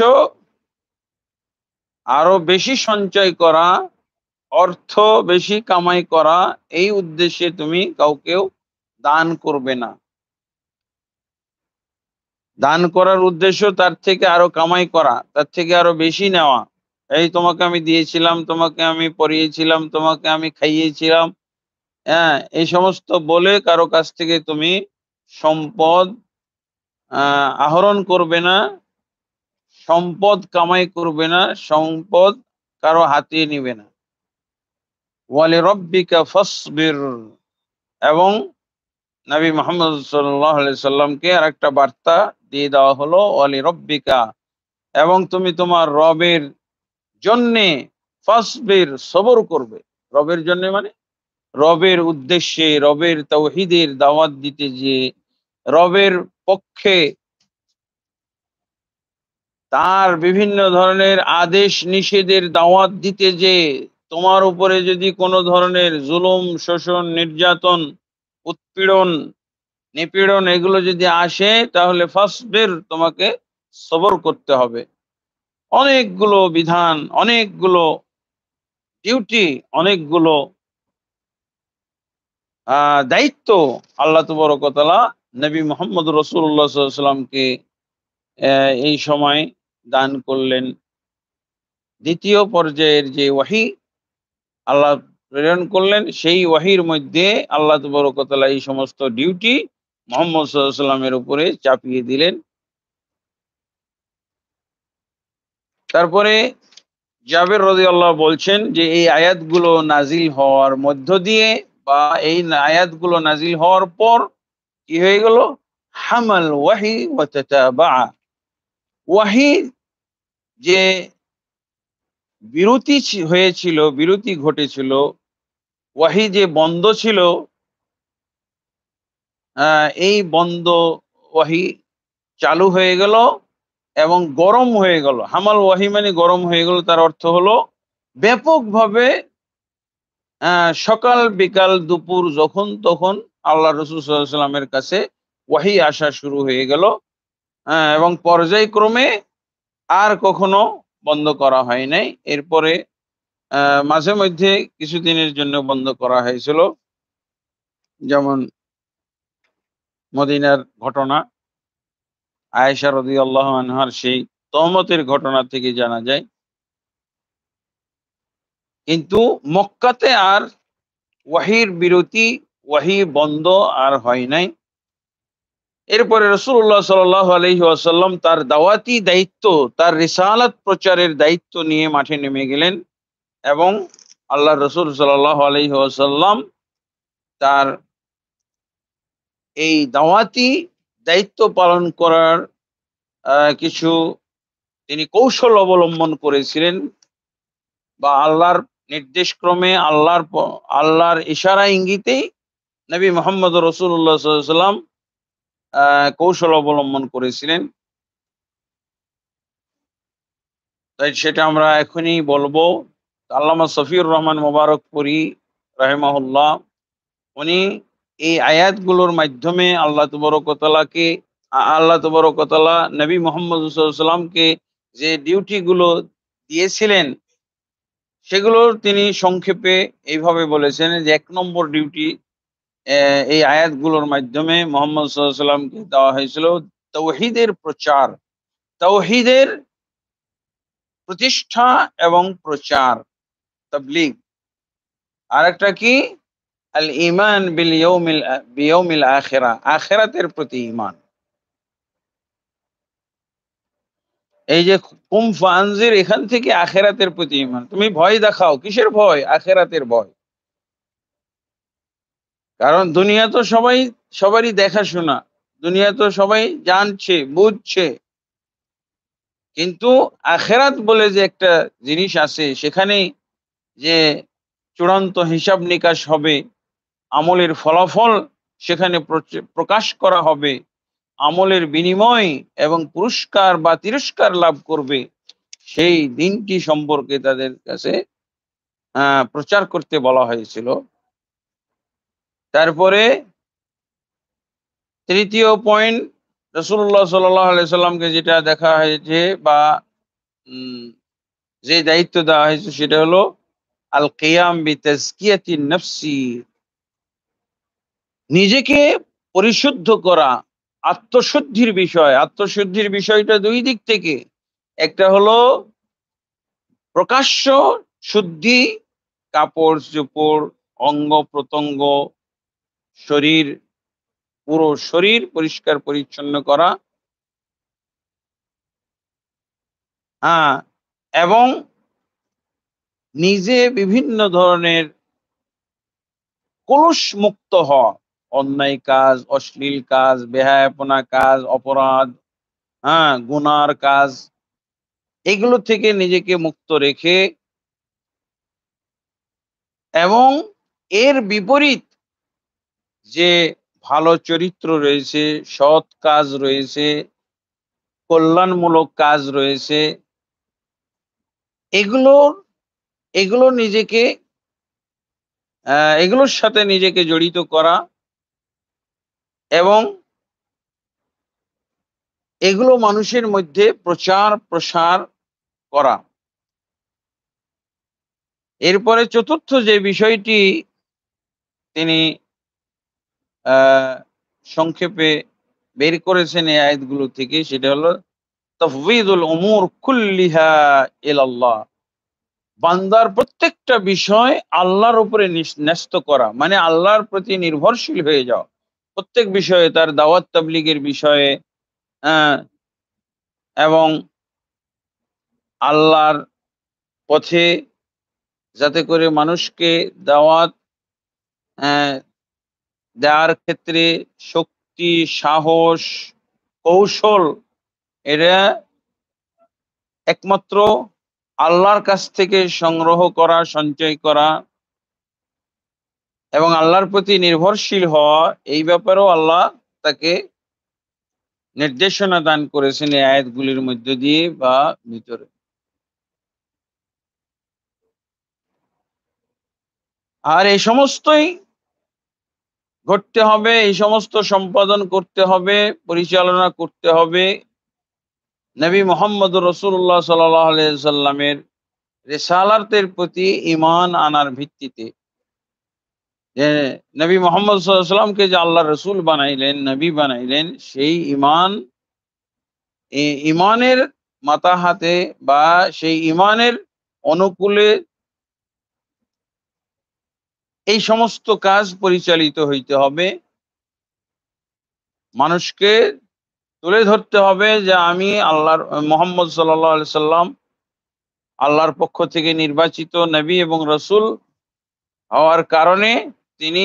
আরো বেশি সঞ্চয় করা, অর্থ বেশি কামাই করা, এই উদ্দেশ্যে তুমি কাউকেও দান করবে না। দান করার উদ্দেশ্য তার থেকে আরো কামাই করা, তার থেকে আরো বেশি নেওয়া। এই তোমাকে আমি দিয়েছিলাম, তোমাকে আমি পরিয়েছিলাম, তোমাকে আমি খাইয়েছিলাম, হ্যাঁ, এই সমস্ত বলে কারো কাছ থেকে তুমি সম্পদ আহরণ করবে না, সম্পদ কামাই করবে না, সম্পদ কারো হাতিয়ে নিবে না। ওয়ালি রব্বিকা ফাসবির। এবং নবী মুহাম্মদ সাল্লাল্লাহু আলাইহি সাল্লামকে আরেকটা বার্তা দিয়ে দেওয়া হলো ওয়ালি রব্বিকা, এবং তুমি তোমার রবের জন্যে ফাসবির, সবর করবে। রবের জন্য মানে রবের উদ্দেশ্যে, রবের তাওহীদের দাওয়াত দিতে, যে রবের পক্ষে তার বিভিন্ন ধরনের আদেশ নিষেধের দাওয়াত দিতে, যে তোমার উপরে যদি কোনো ধরনের জুলুম, শোষণ, নির্যাতন, উৎপীড়ন, নিপীড়ন এগুলো যদি আসে, তাহলে ফাসবির, তোমাকে সবর করতে হবে। অনেকগুলো বিধান, অনেকগুলো ডিউটি, অনেকগুলো দায়িত্ব আল্লাহ তাবারক ওয়া তাআলা নবী মুহাম্মদ রাসূলুল্লাহ সাল্লাল্লাহু আলাইহি ওয়াসাল্লামকে এই সময় দান করলেন। দ্বিতীয় পর্যায়ের যে ওয়াহি আল্লাহ প্রেরণ করলেন, সেই ওয়াহির মধ্যে আল্লাহ তাবারক ওয়া তাআলা এই সমস্ত ডিউটি মুহাম্মদ সাল্লাল্লাহু আলাইহি ওয়াসাল্লামের উপরে চাপিয়ে দিলেন। তারপরে জাবের রাদিয়াল্লাহু বলছেন যে এই আয়াতগুলো নাজিল হওয়ার মধ্য দিয়ে, বা এই আয়াতগুলো নাজিল হওয়ার পর কি হয়ে গেল, হামাল ওয়াহি ওয়া তাতাবা। ওয়াহি যে বিরতি হয়েছিল, বিরতি ঘটেছিল, ওয়াহি যে বন্ধ ছিল, এই বন্ধ ওয়াহি চালু হয়ে গেল এবং গরম হয়ে গেল। হামাল ওয়াহি মানে গরম হয়ে গেল, তার অর্থ হলো ব্যাপকভাবে সকাল বিকাল দুপুর যখন তখন আল্লাহ রাসূল সাল্লাল্লাহু আলাইহি সাল্লামের কাছে ওয়াহি আসা শুরু হয়ে গেল, এবং পর্যায়ক্রমে আর কখনো বন্ধ করা হয় নাই। এরপরে মাঝে মধ্যে কিছুদিনের জন্য বন্ধ করা হয়েছিল, যেমন মদিনার ঘটনা, আয়েশা রাদিয়াল্লাহু আনহার সেই তহমতের ঘটনা থেকে জানা যায়। কিন্তু মক্কাতে আর ওয়াহির বিরতি, ওয়াহি বন্ধ আর হয় নাই। এরপরে রাসূলুল্লাহ সাল্লাল্লাহু আলাইহি ওয়াসাল্লাম তার দাওয়াতি দায়িত্ব, তার রিসালাত প্রচারের দায়িত্ব নিয়ে মাঠে নেমে গেলেন এবং আল্লাহ রসুল সাল্লাল্লাহু আলাইহি ওয়াসাল্লাম তার এই দাওয়াতি দায়িত্ব পালন করার কিছু তিনি কৌশল অবলম্বন করেছিলেন, বা আল্লাহর নির্দেশ ক্রমে আল্লাহর ইশারা ইঙ্গিতেই নবী মুহাম্মদ রাসূলুল্লাহ সাল্লাল্লাহু আলাইহি ওয়াসাল্লাম কৌশল অবলম্বন করেছিলেন। তাই সেটা আমরা এখনই বলবো। আল্লামা সফিউর রহমান মোবারকপুরী রাহিমাহুল্লাহ উনি এই আয়াতগুলোর মাধ্যমে আল্লাহ তাবারক ওয়া তাআলা নবী মুহাম্মদ সাল্লাল্লাহু আলাইহি ওয়াসাল্লামকে যে ডিউটি গুলো দিয়েছিলেন সেগুলো তিনি সংক্ষেপে এইভাবে বলেছেন যে ১ নম্বর ডিউটি এই আয়াতগুলোর মাধ্যমে মুহাম্মদ সাল্লাল্লাহু আলাইহি ওয়াসাল্লামকে দেওয়া হয়েছিল তাওহীদের প্রচার, তাওহীদের প্রতিষ্ঠা এবং প্রচার, তাবলীগ। আরেকটা কি? আল ঈমান বিয়াউমিল আখিরাহ, আখিরাতের প্রতি ঈমান। এই যে কুম ফানজির, এখান থেকে আখিরাতের প্রতি ঈমান। তুমি ভয় দেখাও, কিসের ভয়? আখিরাতের ভয়। কারণ দুনিয়া তো সবারই দেখাশোনা, দুনিয়া তো সবাই জানছে, বুঝছে, কিন্তু আখিরাত বলে যে একটা জিনিস আছে, সেখানে যে চূড়ান্ত হিসাব নিকাশ হবে, আমলের ফলাফল সেখানে প্রকাশ করা হবে, আমলের বিনিময় এবং পুরস্কার বা তিরস্কার লাভ করবে, সেই দিনটি সম্পর্কে তাদের কাছে প্রচার করতে বলা হয়েছিল। তারপরে তৃতীয় পয়েন্ট, রাসূলুল্লাহ সাল্লাল্লাহু আলাইহি সাল্লামকে যেটা দেখা হয়েছে বা যে দায়িত্ব দেওয়া হয়েছে সেটা হলো আল কিয়াম বিতাজকিয়াতিন নফসি, নিজেকে পরিশুদ্ধ করা, আত্মশুদ্ধির বিষয়। আত্মশুদ্ধির বিষয়টা দুই দিক থেকে, একটা হলো প্রকাশ্য শুদ্ধি, কাপড় চোপড়, অঙ্গ প্রত্যঙ্গ, শরীর, পুরো শরীর পরিষ্কার পরিচ্ছন্ন করা, এবং নিজে বিভিন্ন ধরনের কলুষ মুক্ত হওয়া, অন্যায় কাজ, অশ্লীল কাজ, বেহায়াপনা কাজ, অপরাধ, গুনার কাজ, এগুলো থেকে নিজেকে মুক্ত রেখে, এবং এর বিপরীত যে ভালো চরিত্র রয়েছে, সৎ কাজ রয়েছে, কল্যাণমূলক কাজ রয়েছে, এগুলো নিজেকে এগুলোর সাথে নিজেকে জড়িত করা এবং এগুলো মানুষের মধ্যে প্রচার প্রসার করা। এরপরে চতুর্থ যে বিষয়টি তিনি সংক্ষেপে বের করেছেন এই আয়াতগুলো থেকে, সেটা হলো তাফওয়িদুল উমুর কুল্লিহা ইলাল্লাহ, বান্দার প্রত্যেকটা বিষয় আল্লাহর উপরে ন্যস্ত করা, মানে আল্লাহর প্রতি নির্ভরশীল হয়ে যাওয়া। প্রত্যেক বিষয়ে, তার দাওয়াত তাবলীগের বিষয়ে, এবং আল্লাহর পথে যাতে করে মানুষকে দাওয়াত দেওয়ার ক্ষেত্রে শক্তি, সাহস, কৌশল, এরা একমাত্র আল্লাহর কাছ থেকে সংগ্রহ করা, সঞ্চয় করা, এবং আল্লাহর প্রতি নির্ভরশীল হওয়া, এই ব্যাপারেও আল্লাহ তাকে নির্দেশনা দান করেছেন এই আয়াতগুলির মধ্য দিয়ে বা ভিতরে। আর এই সমস্তই ঘটতে হবে, এই সমস্ত সম্পাদন করতে হবে, পরিচালনা করতে হবে নবী মুহাম্মদ রাসূলুল্লাহ সাল্লাল্লাহু আলাইহি সাল্লামের রিসালাতের প্রতি ঈমান আনার ভিত্তিতে। যে নবী মুহাম্মদ সাল্লাল্লাহু আলাইহি সাল্লামকে যে আল্লাহ রসুল বানাইলেন, নবী বানাইলেন, সেই ঈমানের মাথা হাতে বা সেই ঈমানের অনুকূলে এই সমস্ত কাজ পরিচালিত হইতে হবে। মানুষকে তুলে ধরতে হবে যে আমি আল্লাহর মুহাম্মদ সাল্লাল্লাহু আলাইহি সাল্লাম আল্লাহর পক্ষ থেকে নির্বাচিত নবী এবং রাসূল হওয়ার কারণে তিনি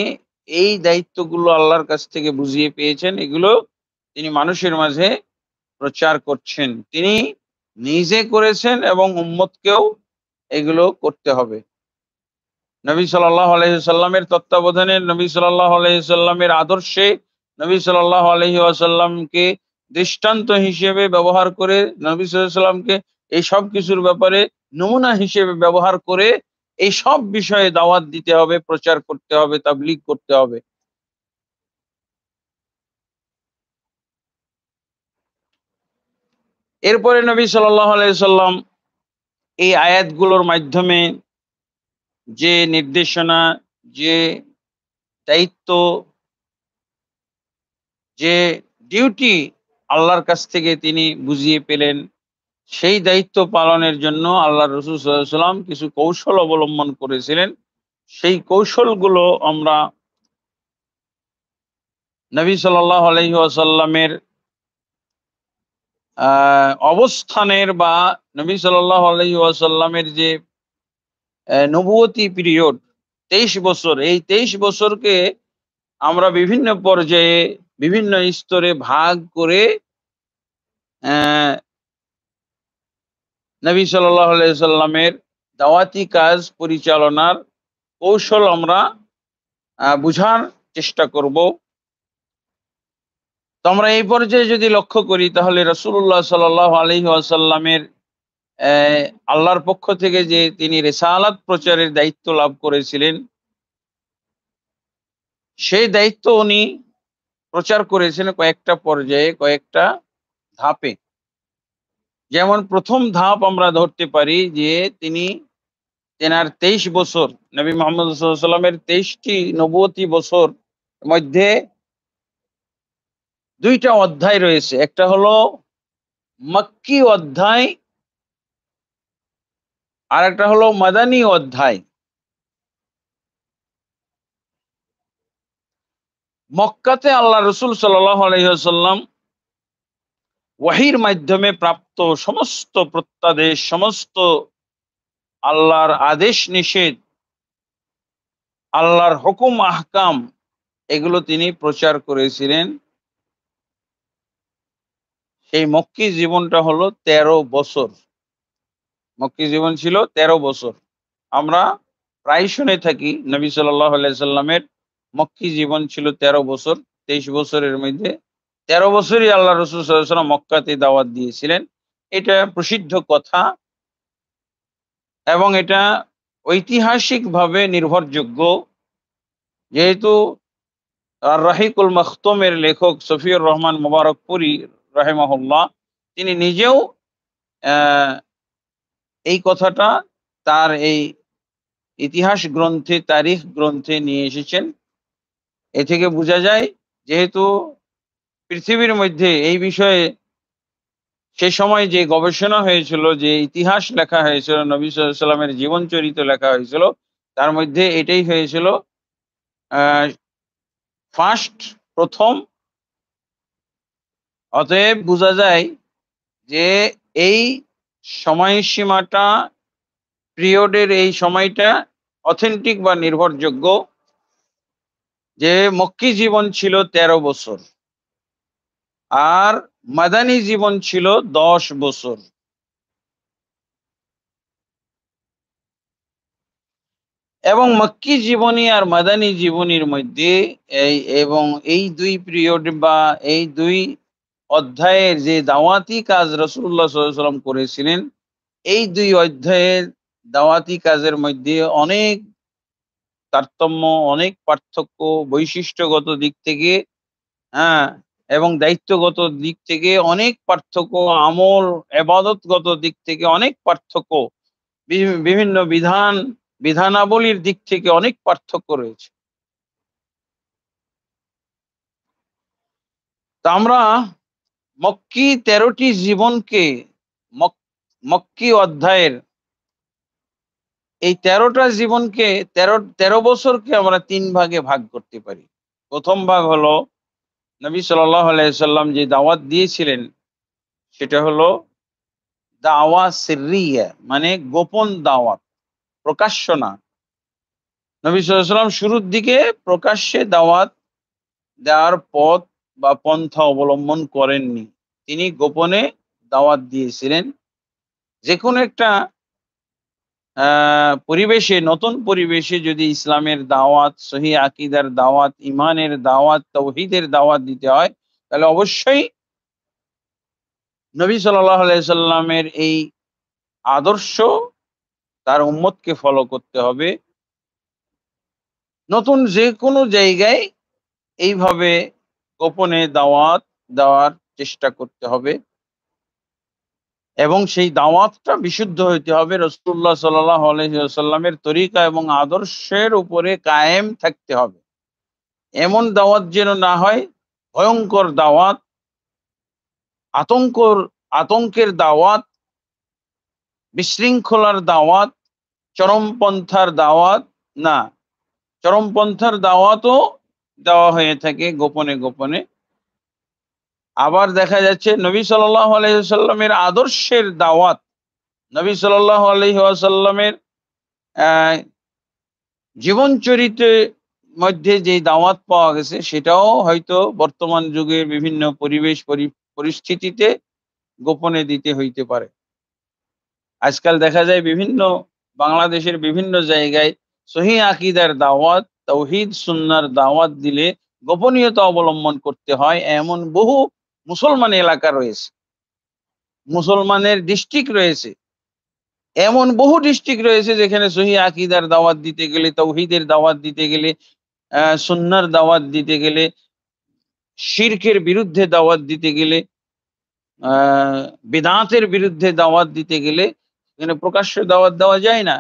এই দায়িত্বগুলো আল্লাহর কাছ থেকে বুঝিয়ে পেয়েছেন। এগুলো তিনি মানুষের মাঝে প্রচার করছেন। তিনি নিজে করেছেন এবং উম্মতকেও এগুলো করতে হবে। নবী সাল্লাল্লাহু আলাইহি ওয়াসাল্লামের তত্ত্বাবধানে, নবী সাল্লাল্লাহু আলাইহি ওয়াসাল্লামের আদর্শে, নবী সাল্লাল্লাহু আলাইহি ওয়াসাল্লামকে দৃষ্টান্ত হিসেবে ব্যবহার করে, নবী সাল্লাল্লাহু আলাইহি ওয়াসাল্লামকে এই সব কিছুর ব্যাপারে নমুনা হিসেবে ব্যবহার করে এই সব বিষয়ে দাওয়াত দিতে হবে, প্রচার করতে হবে, তাবলীগ করতে হবে। এরপরে নবী সাল্লাল্লাহু আলাইহি ওয়াসাল্লাম এই আয়াতগুলোর মাধ্যমে যে নির্দেশনা, যে দায়িত্ব, যে ডিউটি আল্লাহর কাছ থেকে তিনি বুঝিয়ে পেলেন, সেই দায়িত্ব পালনের জন্য আল্লাহর রাসূল সাল্লাল্লাহু আলাইহি ওয়াসাল্লাম কিছু কৌশল অবলম্বন করেছিলেন। সেই কৌশলগুলো আমরা নবী সাল্লাল্লাহু আলাইহি ওয়াসাল্লামের অবস্থানের বা নবী সাল্লাল্লাহু আলাইহি ওয়াসাল্লামের যে নবুয়তি পিরিয়ড 23 বছর, এই 23 বছরকে আমরা বিভিন্ন পর্যায়ে বিভিন্ন স্তরে ভাগ করে নবী সাল্লাল্লাহু আলাইহি সাল্লামের দাওয়াতি কাজ পরিচালনার কৌশল আমরা বুঝার চেষ্টা করব। তো আমরা এই পর্যায়ে যদি লক্ষ্য করি তাহলে রাসূলুল্লাহ সাল্লাল্লাহু আলাইহি ওয়াসাল্লামের আল্লাহর পক্ষ থেকে যে তিনি রিসালাত প্রচারের দায়িত্ব লাভ করেছিলেন, সেই দায়িত্ব উনি প্রচার করেছেন কয়েকটা পর্যায়ে, কয়েকটা ধাপে। যেমন প্রথম ধাপ আমরা ধরতে পারি যে তিনি তেনার 23 বছর, নবী মুহাম্মদ সাল্লাল্লাহু আলাইহি ওয়াসাল্লামের 23টি নবুয়তি বছর মধ্যে 2টা অধ্যায় রয়েছে। একটা হলো মক্কি অধ্যায়, আর একটা হলো মাদানী অধ্যায়। মক্কাতে আল্লাহ রাসূল সাল্লাল্লাহু আলাইহি ওয়াসাল্লাম ওয়াহির মাধ্যমে প্রাপ্ত সমস্ত প্রত্যাদেশ, সমস্ত আল্লাহর আদেশ নিষেধ, আল্লাহর হুকুম আহকাম, এগুলো তিনি প্রচার করেছিলেন। সেই মক্কি জীবনটা হলো 13 বছর। মক্কি জীবন ছিল 13 বছর। আমরা প্রায় শুনে থাকি নবী সাল্লাল্লাহু আলাইহি সাল্লামের মক্কি জীবন ছিল 13 বছর। 23 বছরের মধ্যে 13 বছরই আল্লাহ রাসূল সাল্লাল্লাহু আলাইহি ওয়াসাল্লাম মক্কাতে দাওয়াত দিয়েছিলেন। এটা প্রসিদ্ধ কথা এবং এটা ঐতিহাসিকভাবে নির্ভরযোগ্য। যেহেতু আর রাহিকুল মাখতুমের লেখক সফিউর রহমান মুবারকপুরী রাহিমাহুল্লাহ তিনি নিজেও আহ, এই কথাটা তার এই ইতিহাস গ্রন্থে, তারিখ গ্রন্থে নিয়ে এসেছেন। এ থেকে বোঝা যায় যেহেতু পৃথিবীর মধ্যে এই বিষয়ে সে সময় যে গবেষণা হয়েছিল, যে ইতিহাস লেখা হয়েছিল, নবী সাল্লাল্লাহু আলাইহি সাল্লামের জীবন চরিত্র লেখা হয়েছিল, তার মধ্যে এটাই হয়েছিল ফার্স্ট, প্রথম। অতএব বোঝা যায় যে এই সময়সীমাটা, পিরিয়ডের এই সময়টা অথেন্টিক বা নির্ভরযোগ্য, যে মক্কি জীবন ছিল 13 বছর আর মাদানী জীবন ছিল 10 বছর। এবং মক্কি জীবনী আর মাদানী জীবনীর মধ্যে এই দুই পিরিয়ড বা এই দুই অধ্যায়ের যে দাওয়াতি কাজ রাসূলুল্লাহ সাল্লাল্লাহু আলাইহি ওয়াসাল্লাম করেছিলেন, এই দুই অধ্যায়ের দাওয়াতি কাজের মধ্যে অনেক তারতম্য, অনেক পার্থক্য, বৈশিষ্ট্যগত দিক থেকে, হ্যাঁ, এবং দায়িত্বগত দিক থেকে অনেক পার্থক্য, আমল এবাদতগত দিক থেকে অনেক পার্থক্য, বিভিন্ন বিধানাবলীর দিক থেকে অনেক পার্থক্য রয়েছে। তা আমরা মক্কি 13টি জীবনকে মক্কি অধ্যায়ের এই 13টা জীবনকে 13 বছরকে আমরা 3 ভাগে ভাগ করতে পারি। প্রথম ভাগ হলো নবী সাল্লাল্লাহু আলাইহি সাল্লাম যে দাওয়াত দিয়েছিলেন সেটা হলো দাওয়া সিররিয়া, মানে গোপন দাওয়াত, প্রকাশ্য না। নবী সাল্লাল্লাহু আলাইহি সাল্লাম শুরুর দিকে প্রকাশ্যে দাওয়াত দেওয়ার পথ বা পন্থা অবলম্বন করেননি। তিনি গোপনে দাওয়াত দিয়েছিলেন। যেকোনো একটা পরিবেশে, নতুন পরিবেশে যদি ইসলামের দাওয়াত, সহি আকীদার দাওয়াত, ইমানের দাওয়াত, তাওহীদের দাওয়াত দিতে হয়, তাহলে অবশ্যই নবী সাল্লাল্লাহু আলাইহি সাল্লামের এই আদর্শ তার উম্মতকে ফলো করতে হবে। নতুন যেকোনো জায়গায় এইভাবে গোপনে দাওয়াত দেওয়ার চেষ্টা করতে হবে এবং সেই দাওয়াতটা বিশুদ্ধ হইতে হবে, রাসূলুল্লাহ সাল্লাল্লাহু আলাইহি ওয়াসাল্লামের তরিকা এবং আদর্শের উপরে কায়েম থাকতে হবে। এমন দাওয়াত যেন না হয় ভয়ঙ্কর দাওয়াত, আতঙ্কর আতঙ্কের দাওয়াত, বিশৃঙ্খলার দাওয়াত, চরমপন্থার দাওয়াত না। চরমপন্থার দাওয়াতও দেওয়া হয়ে থাকে গোপনে গোপনে। আবার দেখা যাচ্ছে নবী সাল্লাল্লাহু আলাইহি ওয়াসাল্লামের আদর্শের দাওয়াত, নবী সাল্লাল্লাহু আলাইহি ওয়াসাল্লামের আহ, জীবন চরিত্রের মধ্যে যে দাওয়াত পাওয়া গেছে সেটাও হয়তো বর্তমান যুগের বিভিন্ন পরিবেশ পরিস্থিতিতে গোপনে দিতে হইতে পারে। আজকাল দেখা যায় বিভিন্ন বাংলাদেশের বিভিন্ন জায়গায় সহিহ আকীদার দাওয়াত, তাওহীদ সুন্নাহর দাওয়াত দিলে গোপনীয়তা অবলম্বন করতে হয় এমন বহু মুসলমান এলাকা রয়েছে, মুসলমানের ডিস্ট্রিক্ট রয়েছে, এমন বহু ডিস্ট্রিক্ট রয়েছে যেখানে সহিহ আকীদার দাওয়াত দিতে গেলে, তাওহীদের দাওয়াত দিতে গেলে, সুন্নাহর দাওয়াত দিতে গেলে, শিরকের বিরুদ্ধে দাওয়াত দিতে গেলে, বিদআতের বিরুদ্ধে দাওয়াত দিতে গেলে এখানে প্রকাশ্য দাওয়াত দেওয়া যায় না।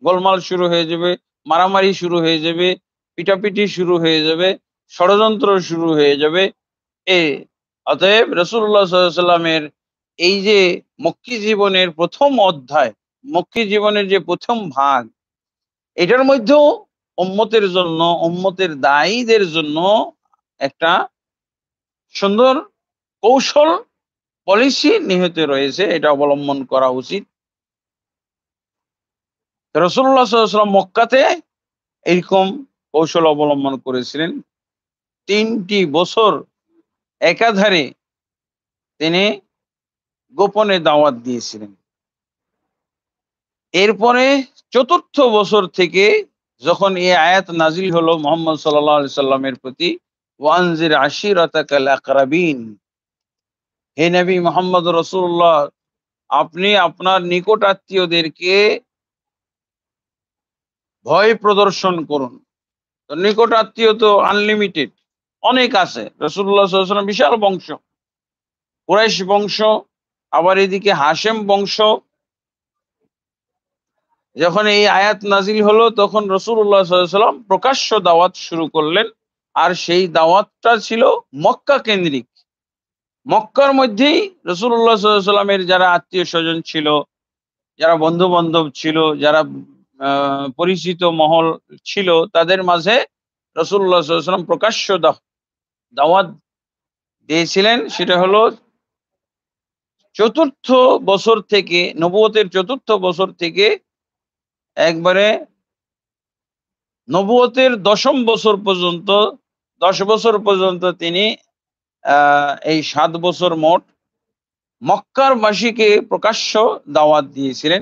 গোলমাল শুরু হয়ে যাবে, মারামারি শুরু হয়ে যাবে, পিটাপিটি শুরু হয়ে যাবে, ষড়যন্ত্র শুরু হয়ে যাবে। এ অতএব রাসূলুল্লাহ সাল্লাল্লাহু আলাইহি ওয়াসাল্লামের এই যে মক্কী জীবনের প্রথম অধ্যায়, মক্কী জীবনের যে প্রথম ভাগ, এটার মধ্যেও উম্মতের জন্য, উম্মতের দায়ীদের জন্য একটা সুন্দর কৌশল, পলিসি নিহিত রয়েছে, এটা অবলম্বন করা উচিত। রাসূলুল্লাহ সাল্লাল্লাহু আলাইহি ওয়াসাল্লাম মক্কাতে এইরকম কৌশল অবলম্বন করেছিলেন। 3টি বছর একাধারে তিনি গোপনে দাওয়াত দিয়েছিলেন। এরপরে 4র্থ বছর থেকে যখন এই আয়াত নাজিল হলো মুহাম্মদ সাল্লাল্লাহু আলাইহি সাল্লামের প্রতি, ওয়ানজির আশিরাতাকাল আকরাবিন, হে নবী মুহাম্মদ রাসূলুল্লাহ, আপনি আপনার নিকট আত্মীয়দেরকে ভয় প্রদর্শন করুন। তো নিকট আত্মীয় তো আনলিমিটেড, অনেক আছে। রাসূলুল্লাহ সাল্লাল্লাহু আলাইহি ওয়াসাল্লাম বিশাল বংশ, কুরাইশ বংশ, আবার এদিকে হাশেম বংশ। যখন এই আয়াত নাজিল হলো তখন রাসূলুল্লাহ সাল্লাল্লাহু আলাইহি ওয়াসাল্লাম প্রকাশ্য দাওয়াত শুরু করলেন। আর সেই দাওয়াতটা ছিল মক্কা কেন্দ্রিক। মক্কার মধ্যেই রাসূলুল্লাহ সাল্লাল্লাহু আলাইহি ওয়াসাল্লামের যারা আত্মীয় স্বজন ছিল, যারা বন্ধু বান্ধব ছিল, যারা পরিচিত মহল ছিল, তাদের মাঝে রাসূলুল্লাহ সাল্লাল্লাহু আলাইহি ওয়াসাল্লাম প্রকাশ্য দাওয়াত দিয়েছিলেন। সেটা হলো 4র্থ বছর থেকে, নবুয়তের 4র্থ বছর থেকে একবারে নবুয়তের 10ম বছর পর্যন্ত, 10 বছর পর্যন্ত তিনি এই 7 বছর মোট মক্কার বাসীকে প্রকাশ্য দাওয়াত দিয়েছিলেন।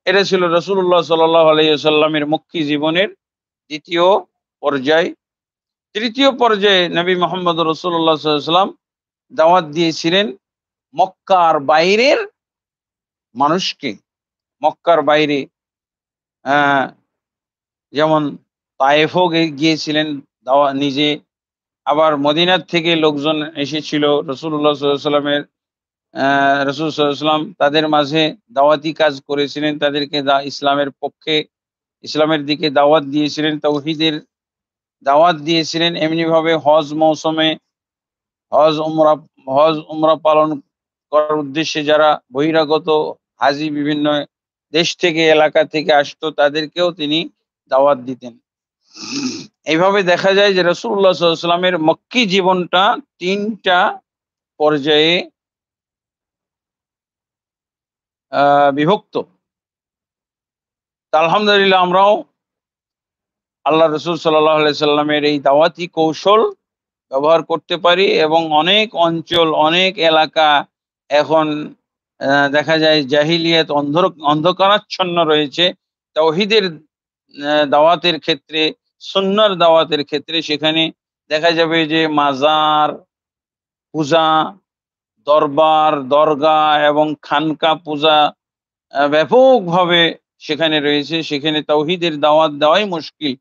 এটা ছিল রাসূলুল্লাহ সাল্লাল্লাহু আলাইহি ওয়াসাল্লামের মক্কী জীবনের 2য় পর্যায়। 3য় পর্যায়ে নবী মুহাম্মদ রাসূলুল্লাহ সাল্লাল্লাহু আলাইহি ওয়াসাল্লাম দাওয়াত দিয়েছিলেন মক্কার বাইরের মানুষকে। মক্কার বাইরে আহ, যেমন তায়েফও গিয়েছিলেন নিজে, আবার মদিনার থেকে লোকজন এসেছিল রাসূলুল্লাহ সাল্লাল্লাহু আলাইহি ওয়াসাল্লামের, রাসূল সাল্লাল্লাহু আলাইহি ওয়াসাল্লাম তাদের মাঝে দাওয়াতি কাজ করেছিলেন, তাদেরকে ইসলামের পক্ষে, ইসলামের দিকে দাওয়াত দিয়েছিলেন, তাওহীদের দাওয়াত দিয়েছিলেন। এমনি ভাবে হজ মৌসুমে হজ উমরা হজ উমরা পালন করার উদ্দেশ্যে যারা বহিরাগত হাজি, বিভিন্ন দেশ থেকে এলাকা থেকে আসতো তাদেরকেও তিনি দাওয়াত দিতেন। এইভাবে দেখা যায় যে রাসূলুল্লাহ সাল্লাল্লাহু আলাইহি ওয়াসাল্লামের মক্কি জীবনটা ৩টা পর্যায়ে বিভক্ত। তা আলহামদুলিল্লাহ আমরাও আল্লাহ রসুল সাল্লাল্লাহু আলাইহি সাল্লামের এই দাওয়াতি কৌশল ব্যবহার করতে পারি এবং অনেক অঞ্চল, অনেক এলাকা এখন দেখা যায় জাহিলিয়াত অন্ধকারাচ্ছন্ন রয়েছে। তাওহীদের দাওয়াতের ক্ষেত্রে, সুন্নাহর দাওয়াতের ক্ষেত্রে সেখানে দেখা যাবে যে মাজার পূজা, দরবার, দরগা এবং খানকা পূজা ব্যাপকভাবে সেখানে রয়েছে। সেখানে তাওহীদের দাওয়াত দেওয়াই মুশকিল।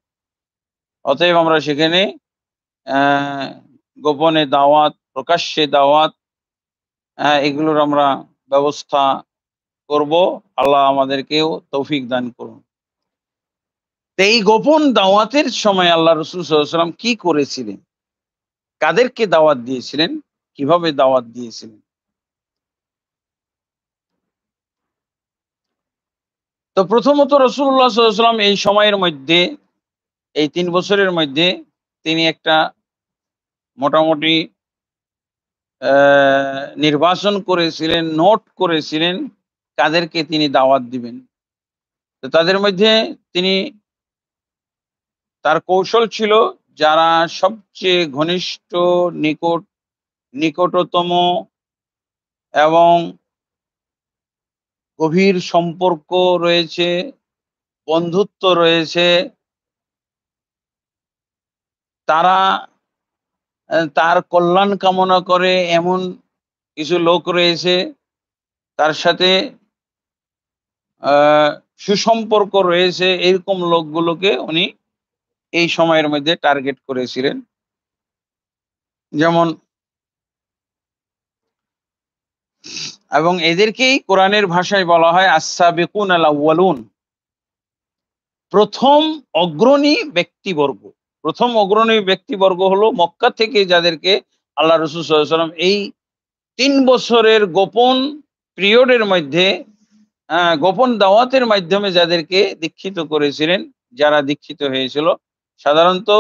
অতএব আমরা সেখানে অ্যা গোপনে দাওয়াত, প্রকাশ্যে দাওয়াত এগুলোর আমরা ব্যবস্থা করব। আল্লাহ আমাদেরকেও তৌফিক দান করুন। তো এই গোপন দাওয়াতের সময় আল্লাহ রাসূল সাল্লাল্লাহু আলাইহি ওয়াসাল্লাম কি করেছিলেন? কাদেরকে দাওয়াত দিয়েছিলেন? কিভাবে দাওয়াত দিয়েছিলেন? তো প্রথমত রাসূলুল্লাহ সাল্লাল্লাহু আলাইহি ওয়াসাল্লাম এই সময়ের মধ্যে, এই ৩ বছরের মধ্যে তিনি একটা মোটামুটি নির্বাচন করেছিলেন, নোট করেছিলেন কাদেরকে তিনি দাওয়াত দিবেন। তো তাদের মধ্যে তিনি, তার কৌশল ছিল যারা সবচেয়ে ঘনিষ্ঠ, নিকটতম এবং গভীর সম্পর্ক রয়েছে, বন্ধুত্ব রয়েছে, তারা তার কল্যাণ কামনা করে এমন কিছু লোক রয়েছে, তার সাথে সুসম্পর্ক রয়েছে, এরকম লোকগুলোকে উনি এই সময়ের মধ্যে টার্গেট করেছিলেন। যেমন এবং এদেরকেই কোরআনের ভাষায় বলা হয় আস-সাবিকুন আল-আউয়ালুন, প্রথম অগ্রণী ব্যক্তিবর্গ। প্রথম অগ্রণী ব্যক্তিবর্গ হলো মক্কা থেকে যাদেরকে আল্লাহ রাসূল সাল্লাল্লাহু আলাইহি ওয়াসাল্লাম এই ৩ বছরের গোপন পিরিয়ডের মধ্যে গোপন দাওয়াতের মাধ্যমে যাদেরকে দীক্ষিত করেছিলেন, যারা দীক্ষিত হয়েছিল সাধারণত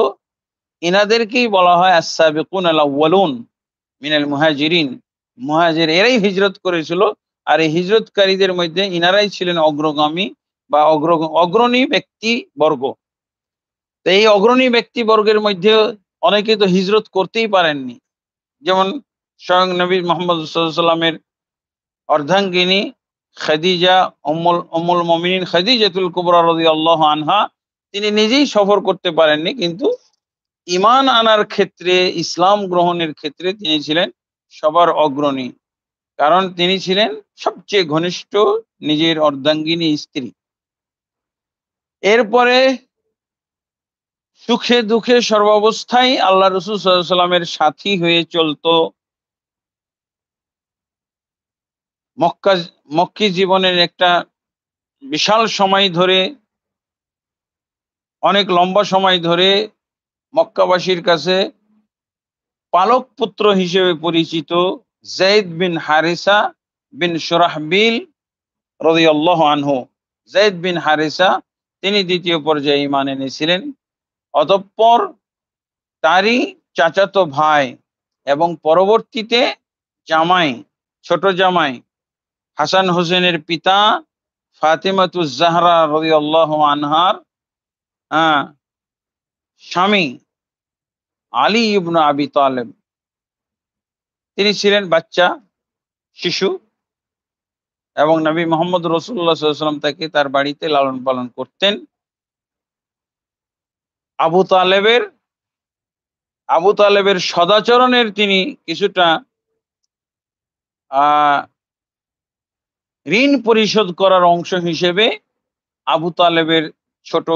ইনাদেরকেই বলা হয় আস-সাবিকুন আল-আউয়ালুন মিনাল মুহাজিরিন। মুহাজির এরাই হিজরত করেছিল, আর এই হিজরতকারীদের মধ্যে ইনারাই ছিলেন অগ্রগামী বা অগ্রণী ব্যক্তিবর্গ। তো এই অগ্রণী ব্যক্তিবর্গের মধ্যে অনেকে তো হিজরত করতেই পারেননি। যেমন স্বয়ং নবী মুহাম্মদ সাল্লাল্লাহু আলাইহি ওয়াসাল্লামের অর্ধাঙ্গিনী খাদিজা, উম্মুল মুমিনিন খাদিজাতুল কুবরা রাদিয়াল্লাহু আনহা, তিনি নিজেই সফর করতে পারেননি, কিন্তু ঈমান আনার ক্ষেত্রে, ইসলাম গ্রহণের ক্ষেত্রে তিনি ছিলেন সবার অগ্রণী। কারণ তিনি ছিলেন সবচেয়ে ঘনিষ্ঠ নিজের অর্ধাঙ্গিনী স্ত্রী। এরপরে সুখে দুঃখে সর্বাবস্থায় আল্লাহ রাসূল সাল্লাল্লাহু আলাইহি ওয়াসাল্লামের সাথী হয়ে চলতো। মক্কি জীবনের একটা বিশাল সময় ধরে, অনেক লম্বা সময় ধরে মক্কাবাসীর কাছে পালক পুত্র হিসেবে পরিচিত যায়েদ বিন হারিসা বিন শুরাহবিল রাদিয়াল্লাহু আনহু, যায়েদ বিন হারিসা তিনি দ্বিতীয় পর্যায়ে ঈমান এনেছিলেন। অতঃপর তারই চাচাতো ভাই এবং পরবর্তীতে জামাই, ছোট জামাই হাসান হোসেনের পিতা ফাতেমাতুজ জাহরা রাদিয়াল্লাহু আনহার স্বামী আলী ইবনে আবি তালেব, তিনি ছিলেন বাচ্চা শিশু এবং নবী মুহাম্মদ রাসূলুল্লাহ সাল্লাল্লাহু আলাইহি ওয়াসাল্লাম তাকে তার বাড়িতে লালন পালন করতেন। আবু তালেবের সদাচরণের তিনি কিছুটা আহ ঋণ পরিশোধ করার অংশ হিসেবে আবু তালেবের ছোট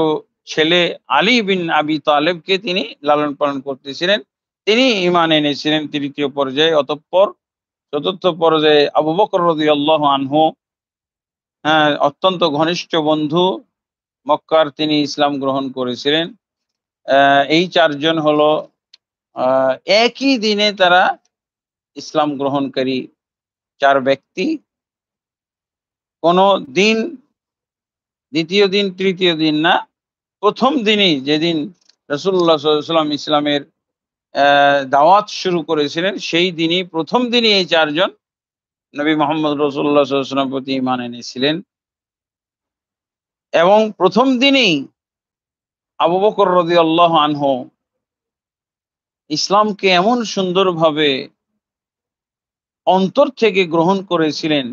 ছেলে আলী বিন আবি তালেবকে তিনি লালন পালন করতেছিলেন। তিনি ঈমান এনেছিলেন তৃতীয় পর্যায়ে। অতঃপর চতুর্থ পর্যায়ে আবু বকর রাদিয়াল্লাহু আনহু, অত্যন্ত ঘনিষ্ঠ বন্ধু, মক্কার, তিনি ইসলাম গ্রহণ করেছিলেন। এই চারজন হলো একই দিনে তারা ইসলাম গ্রহণকারী 4 ব্যক্তি। কোনো দিন দ্বিতীয় দিন তৃতীয় দিন না, প্রথম দিনই যেদিন রাসূলুল্লাহ সাল্লাল্লাহু আলাইহি ওয়াসাল্লাম ইসলামের দাওয়াত শুরু করেছিলেন, সেই দিনই প্রথম দিনই এই চারজন নবী মোহাম্মদ রাসূলুল্লাহ সাল্লাল্লাহু আলাইহি ওয়াসাল্লামের প্রতি ঈমান এনেছিলেন। এবং প্রথম দিনেই আবু বকর রাদিয়াল্লাহু আনহু ইসলামকে এমন সুন্দরভাবে অন্তর থেকে গ্রহণ করেছিলেন,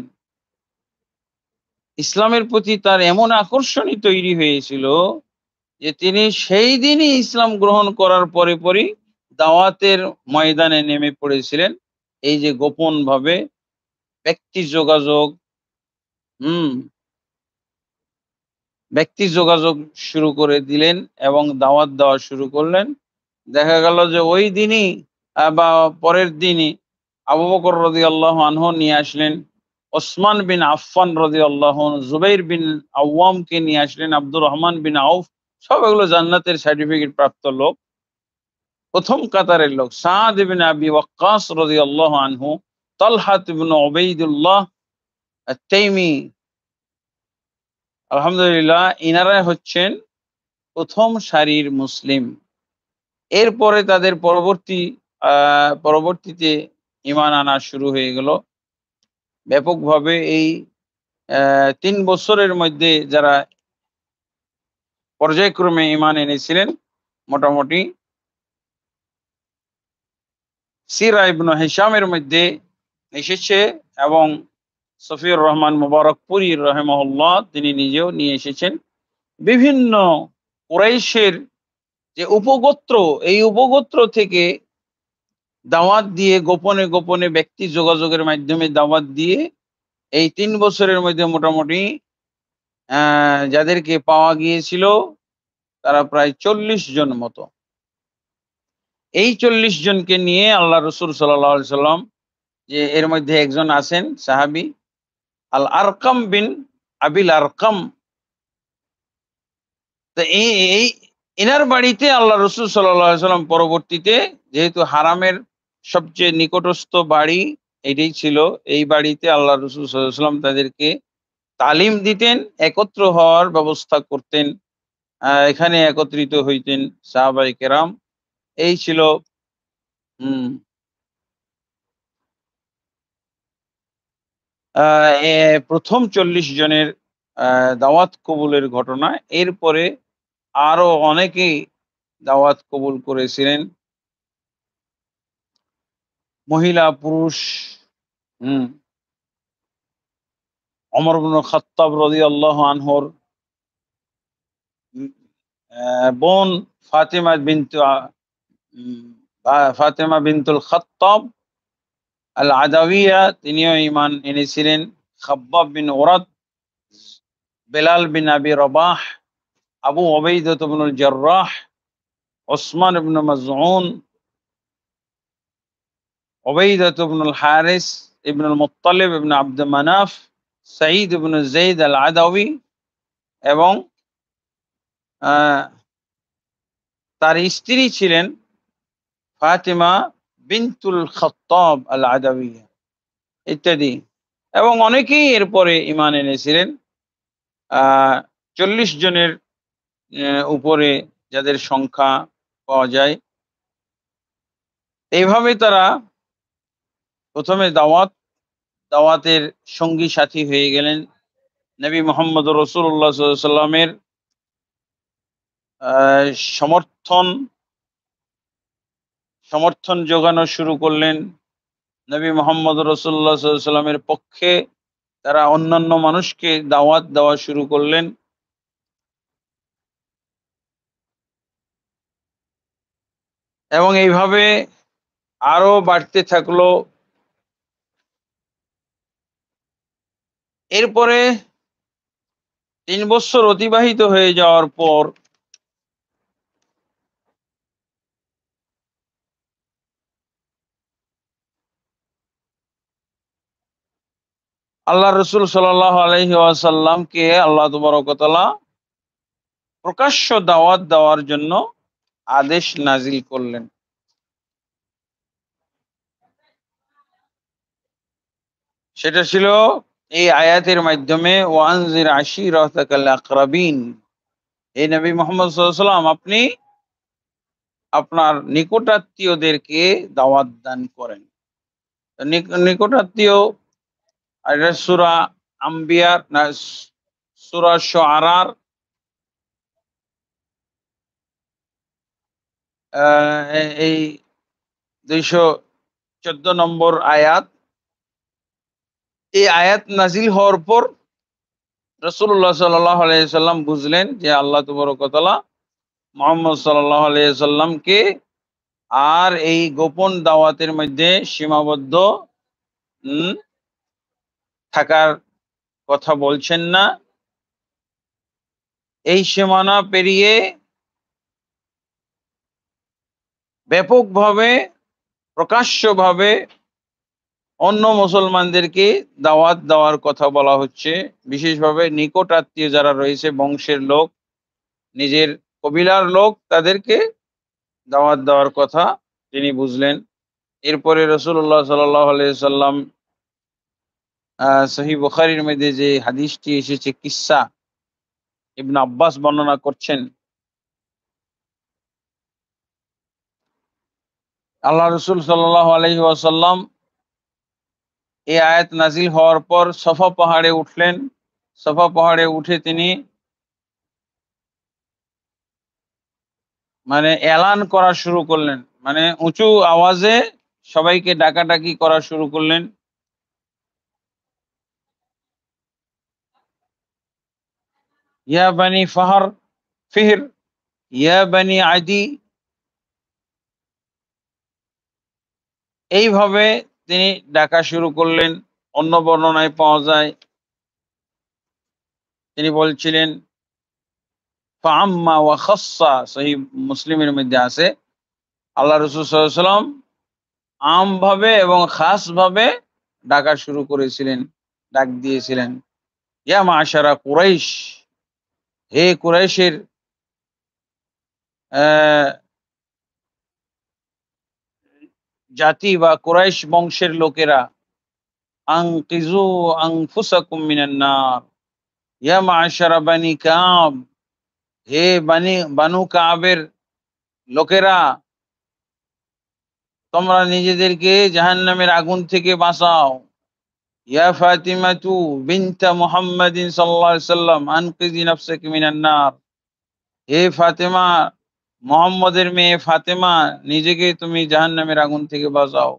ইসলামের প্রতি তার এমন আকর্ষণই তৈরি হয়েছিল যে তিনি সেই দিনই ইসলাম গ্রহণ করার পরই দাওয়াতের ময়দানে নেমে পড়েছিলেন। এই যে গোপনভাবে ব্যক্তি যোগাযোগ, হুম, ব্যক্তি যোগাযোগ শুরু করে দিলেন এবং দাওয়াত দেওয়া শুরু করলেন। দেখা গেল যে ওই দিনই বা পরের দিনই আবু বকর রাদিয়াল্লাহু আনহু নিয়ে আসলেন, ওসমান বিন আফফান রাদিয়াল্লাহু আনহু, জুবাইর বিন আওয়ামকে নিয়ে আসলেন, আব্দুর রহমান বিন আউফ, সব এগুলো জান্নাতের সার্টিফিকেট প্রাপ্ত লোক। প্রথম কাতারের লোক সাদ ইবনে আবি ওয়াক্কাস রাদিয়াল্লাহু আনহু, তালহাত ইবনে উবাইদুল্লাহ আত-তাইমি, আলহামদুলিল্লাহ ইনারা হচ্ছেন প্রথম সারির মুসলিম। এরপরে তাদের পরবর্তীতে ঈমান আনা শুরু হয়ে গেল ব্যাপকভাবে। এই ৩ বছরের মধ্যে যারা পর্যায়ক্রমে ঈমান এনেছিলেন, মোটামুটি সিরা ইবনে হিশামের মধ্যে এসেছে এবং সফিউর রহমান মুবারকপুরী রাহিমাহুল্লাহ তিনি নিজেও নিয়ে এসেছেন। বিভিন্ন কুরাইশের যে উপগোত্র, এই উপগোত্র থেকে দাওয়াত দিয়ে গোপনে গোপনে ব্যক্তি যোগাযোগের মাধ্যমে দাওয়াত দিয়ে এই ৩ বছরের মধ্যে মোটামুটি যাদেরকে পাওয়া গিয়েছিল তারা প্রায় ৪০ জন মতো। এই ৪০ জনকে নিয়ে আল্লাহ রসুল সাল্লাল্লাহু আলাইহি সাল্লাম, যে এর মধ্যে একজন আছেন সাহাবী আল আরকাম বিন আবিল আরকাম, তো এই এনার বাড়িতে আল্লাহ রসুল সাল্লাল্লাহু আলাইহি সাল্লাম পরবর্তীতে, যেহেতু হারামের সবচেয়ে নিকটস্থ বাড়ি এটাই ছিল, এই বাড়িতে আল্লাহ রসুল সাল্লাল্লাহু আলাইহি সাল্লাম তাদেরকে তালিম দিতেন, একত্র হওয়ার ব্যবস্থা করতেন, এখানে একত্রিত হইতেন সাহাবায়ে কেরাম। এই ছিল হুম প্রথম ৪০ জনের দাওয়াত কবুলের ঘটনা। এরপরে আরো অনেকেই দাওয়াত কবুল করেছিলেন, মহিলা পুরুষ। হুম ওমর ইবনে খাত্তাব রাদিয়াল্লাহু আনহুর বোন ফাতেমা বিনতু উম ফাতেমা বিনতুল খাত্তাব আল আদাওয়িয়া, তিনিও ঈমান এনেছিলেন। খাব্বাব বিন ওরাদ, বেলাল বিন আবি রবাহ, আবু উবাইদা ইবনুল জাররাহ, ওসমান ইবনে মাজউন, উবাইদা ইবনুল হারিস ইবনুল মুত্তালিব ইবনে আব্দ মানাফ, সাঈদ ইবনে যায়েদ আল আদাওয়ি এবং আহ, তার স্ত্রী ছিলেন ফাতিমা বিনতুল খাত্তাব আল আদাওয়িয়া ইত্যাদি। এবং অনেকেই এরপরে ঈমান এনেছিলেন। ৪০ জনের উপরে যাদের সংখ্যা পাওয়া যায়। এইভাবে তারা প্রথমে দাওয়াতের সঙ্গী সাথী হয়ে গেলেন। নবী মোহাম্মদ রাসূলুল্লাহ সাল্লাল্লাহু আলাইহি সাল্লামের আহ, সমর্থন সমর্থন যোগানো শুরু করলেন। নবী মোহাম্মদ রাসূলুল্লাহ সাল্লাল্লাহু আলাইহি সাল্লামের পক্ষে তারা অন্যান্য মানুষকে দাওয়াত দেওয়া শুরু করলেন এবং এইভাবে আরো বাড়তে থাকলো। এরপরে ৩ বছর অতিবাহিত হয়ে যাওয়ার পর আল্লাহ রসুল সাল্লাল্লাহু আলাইহি ওয়াসাল্লামকে আল্লাহ তাবারক ওয়া তাআলা প্রকাশ্য দাওয়াত দেওয়ার জন্য আদেশ নাজিল করলেন। সেটা ছিল এই আয়াতের মাধ্যমে ওয়ানজির আশিরাতাকাল আকরাবিন, এই নবী মুহাম্মদ সাল্লাল্লাহু আলাইহি ওয়াসাল্লাম আপনি আপনার নিকটাত্মীয়দেরকে দাওয়াত দান করেন। নিকটাত্মীয়, এটা সূরা আম্বিয়া না সূরা শুআরার এই 214 নম্বর আয়াত। এই আয়াত নাজিল হওয়ার পর রাসূলুল্লাহ সাল্লাল্লাহু আলাইহি সাল্লাম বুঝলেন যে আল্লাহ তাবারক ওয়া তাআলা মুহাম্মদ সাল্লাল্লাহু আলাইহি সাল্লামকে আর এই গোপন দাওয়াতের মধ্যে সীমাবদ্ধ উম, থাকার কথা বলছেন না। এই সীমানা পেরিয়ে ব্যাপকভাবে প্রকাশ্যভাবে অন্য মুসলমানদেরকে দাওয়াত দেওয়ার কথা বলা হচ্ছে। বিশেষভাবে নিকট আত্মীয় যারা রয়েছে, বংশের লোক, নিজের কবিলার লোক, তাদেরকে দাওয়াত দেওয়ার কথা তিনি বুঝলেন। এরপরে রাসূলুল্লাহ সাল্লাল্লাহু আলাইহি সাল্লাম সহিহ বুখারীর মধ্যে যে হাদিসটি এসেছে, কিসসা ইবনে আব্বাস বর্ণনা করছেন, আল্লাহ রাসূল সাল্লাল্লাহু আলাইহি ওয়াসাল্লাম এই আয়াত নাজিল হওয়ার পর সফা পাহাড়ে উঠলেন। সফা পাহাড়ে উঠে তিনি মানে এলান করা শুরু করলেন, মানে উঁচু আওয়াজে সবাইকে ডাকাডাকি করা শুরু করলেন। ইয়া বানি ফাহর ফিহর, ইয়া বানি আদি, এইভাবে তিনি ডাকা শুরু করলেন। অন্য বর্ণনায় পাওয়া যায় তিনি বলছিলেন ফাআম্মা ওয়া খাসসা, সহিহ মুসলিমের মধ্যে আছে আল্লাহ রাসূল সাল্লাল্লাহু আলাইহি ওয়াসাল্লাম আমভাবে এবং খাসভাবে ডাকা শুরু করেছিলেন, ডাক দিয়েছিলেন, ইয়া মাশারা কুরাইশ, হে কুরাইশের জাতি বা কুরাইশ বংশের লোকেরা, আনকিজু আনফুসাকুম মিনান নার, ইয়া মাশারা বানি কাব, হে বানু কাবের লোকেরা, তোমরা নিজেদেরকে জাহান্নামের আগুন থেকে বাঁচাও। ইয়া ফাতিমাতু বিনতা মুহাম্মাদিন সাল্লাল্লাহু আলাইহি সাল্লাম আনকিজি নাফসাকি মিনান নার, হে ফাতেমা, মুহাম্মদের মেয়ে ফাতেমা, নিজেকে তুমি জাহান্নামের আগুন থেকে বাঁচাও।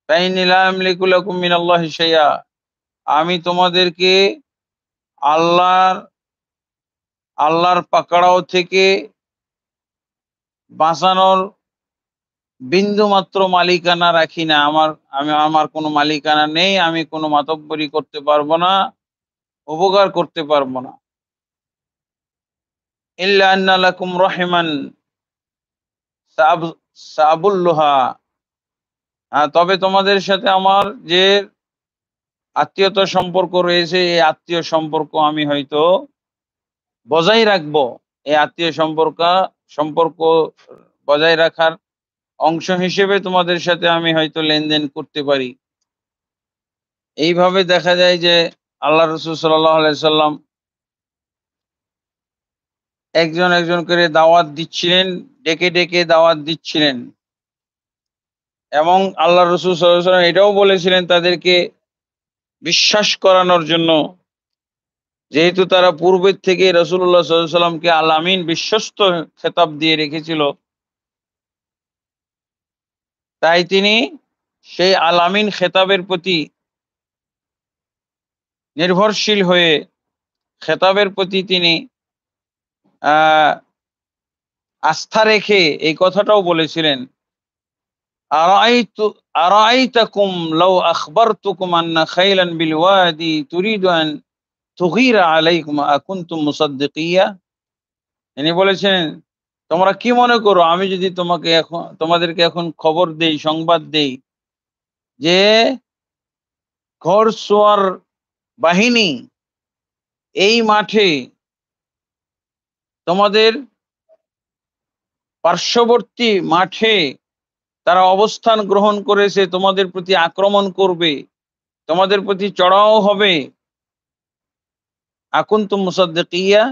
ফাইন্নী লা আমলিকু লাকুম মিনাল্লাহি শাইআ, আমি তোমাদেরকে আল্লাহর আল্লাহর পাকড়াও থেকে বাঁচানোর বিন্দু মাত্র মালিকানা রাখি না। আমার কোনো মালিকানা নেই, আমি কোনো মাতব্বরি করতে পারবো না, উপকার করতে পারবো না। ইল্লা আন্না লাকুম রাহিমান সাবুল্লুহা, তবে তোমাদের সাথে আমার যে আত্মীয়তা সম্পর্ক রয়েছে, এই আত্মীয় সম্পর্ক আমি হয়তো বজায় রাখবো। এই আত্মীয় সম্পর্ক বজায় রাখার অংশ হিসেবে তোমাদের সাথে আমি হয়তো লেনদেন করতে পারি। এইভাবে দেখা যায় যে আল্লাহ রাসূল সাল্লাল্লাহু আলাইহি সাল্লাম একজন একজন করে দাওয়াত দিচ্ছিলেন, ডেকে ডেকে দাওয়াত দিচ্ছিলেন। এবং আল্লাহ রাসূল সাল্লাল্লাহু আলাইহি সাল্লাম এটাও বলেছিলেন তাদেরকে বিশ্বাস করানোর জন্য, যেহেতু তারা পূর্বের থেকে রাসূলুল্লাহ সাল্লাল্লাহু আলাইহি সাল্লামকে আল আমিন, বিশ্বস্ত খেতাব দিয়ে রেখেছিল, তাই তিনি সেই আল আমিন খেতাবের প্রতি নির্ভরশীল হয়ে খেতাবের প্রতি তিনি আস্থা রেখে এই কথাটাও বলেছিলেন, আরাআইতাকুম লাউ আখবারতুকুম আন্না খাইলান বিল ওয়াদি তুরিদু আন তুগীরা আলাইকুম আকুনতুম মুসাদ্দিকিয়া। তিনি বলেছেন, তোমরা কি মনে করো আমি যদি তোমাদেরকে এখন খবর দেই, সংবাদ দেই যে ঘোড়সওয়ার বাহিনী এই মাঠে তোমাদের পার্শ্ববর্তী মাঠে তারা অবস্থান গ্রহণ করেছে, তোমাদের প্রতি আক্রমণ করবে, তোমাদের প্রতি চড়াও হবে, আকুনতুম মুসাদ্দিকিয়া,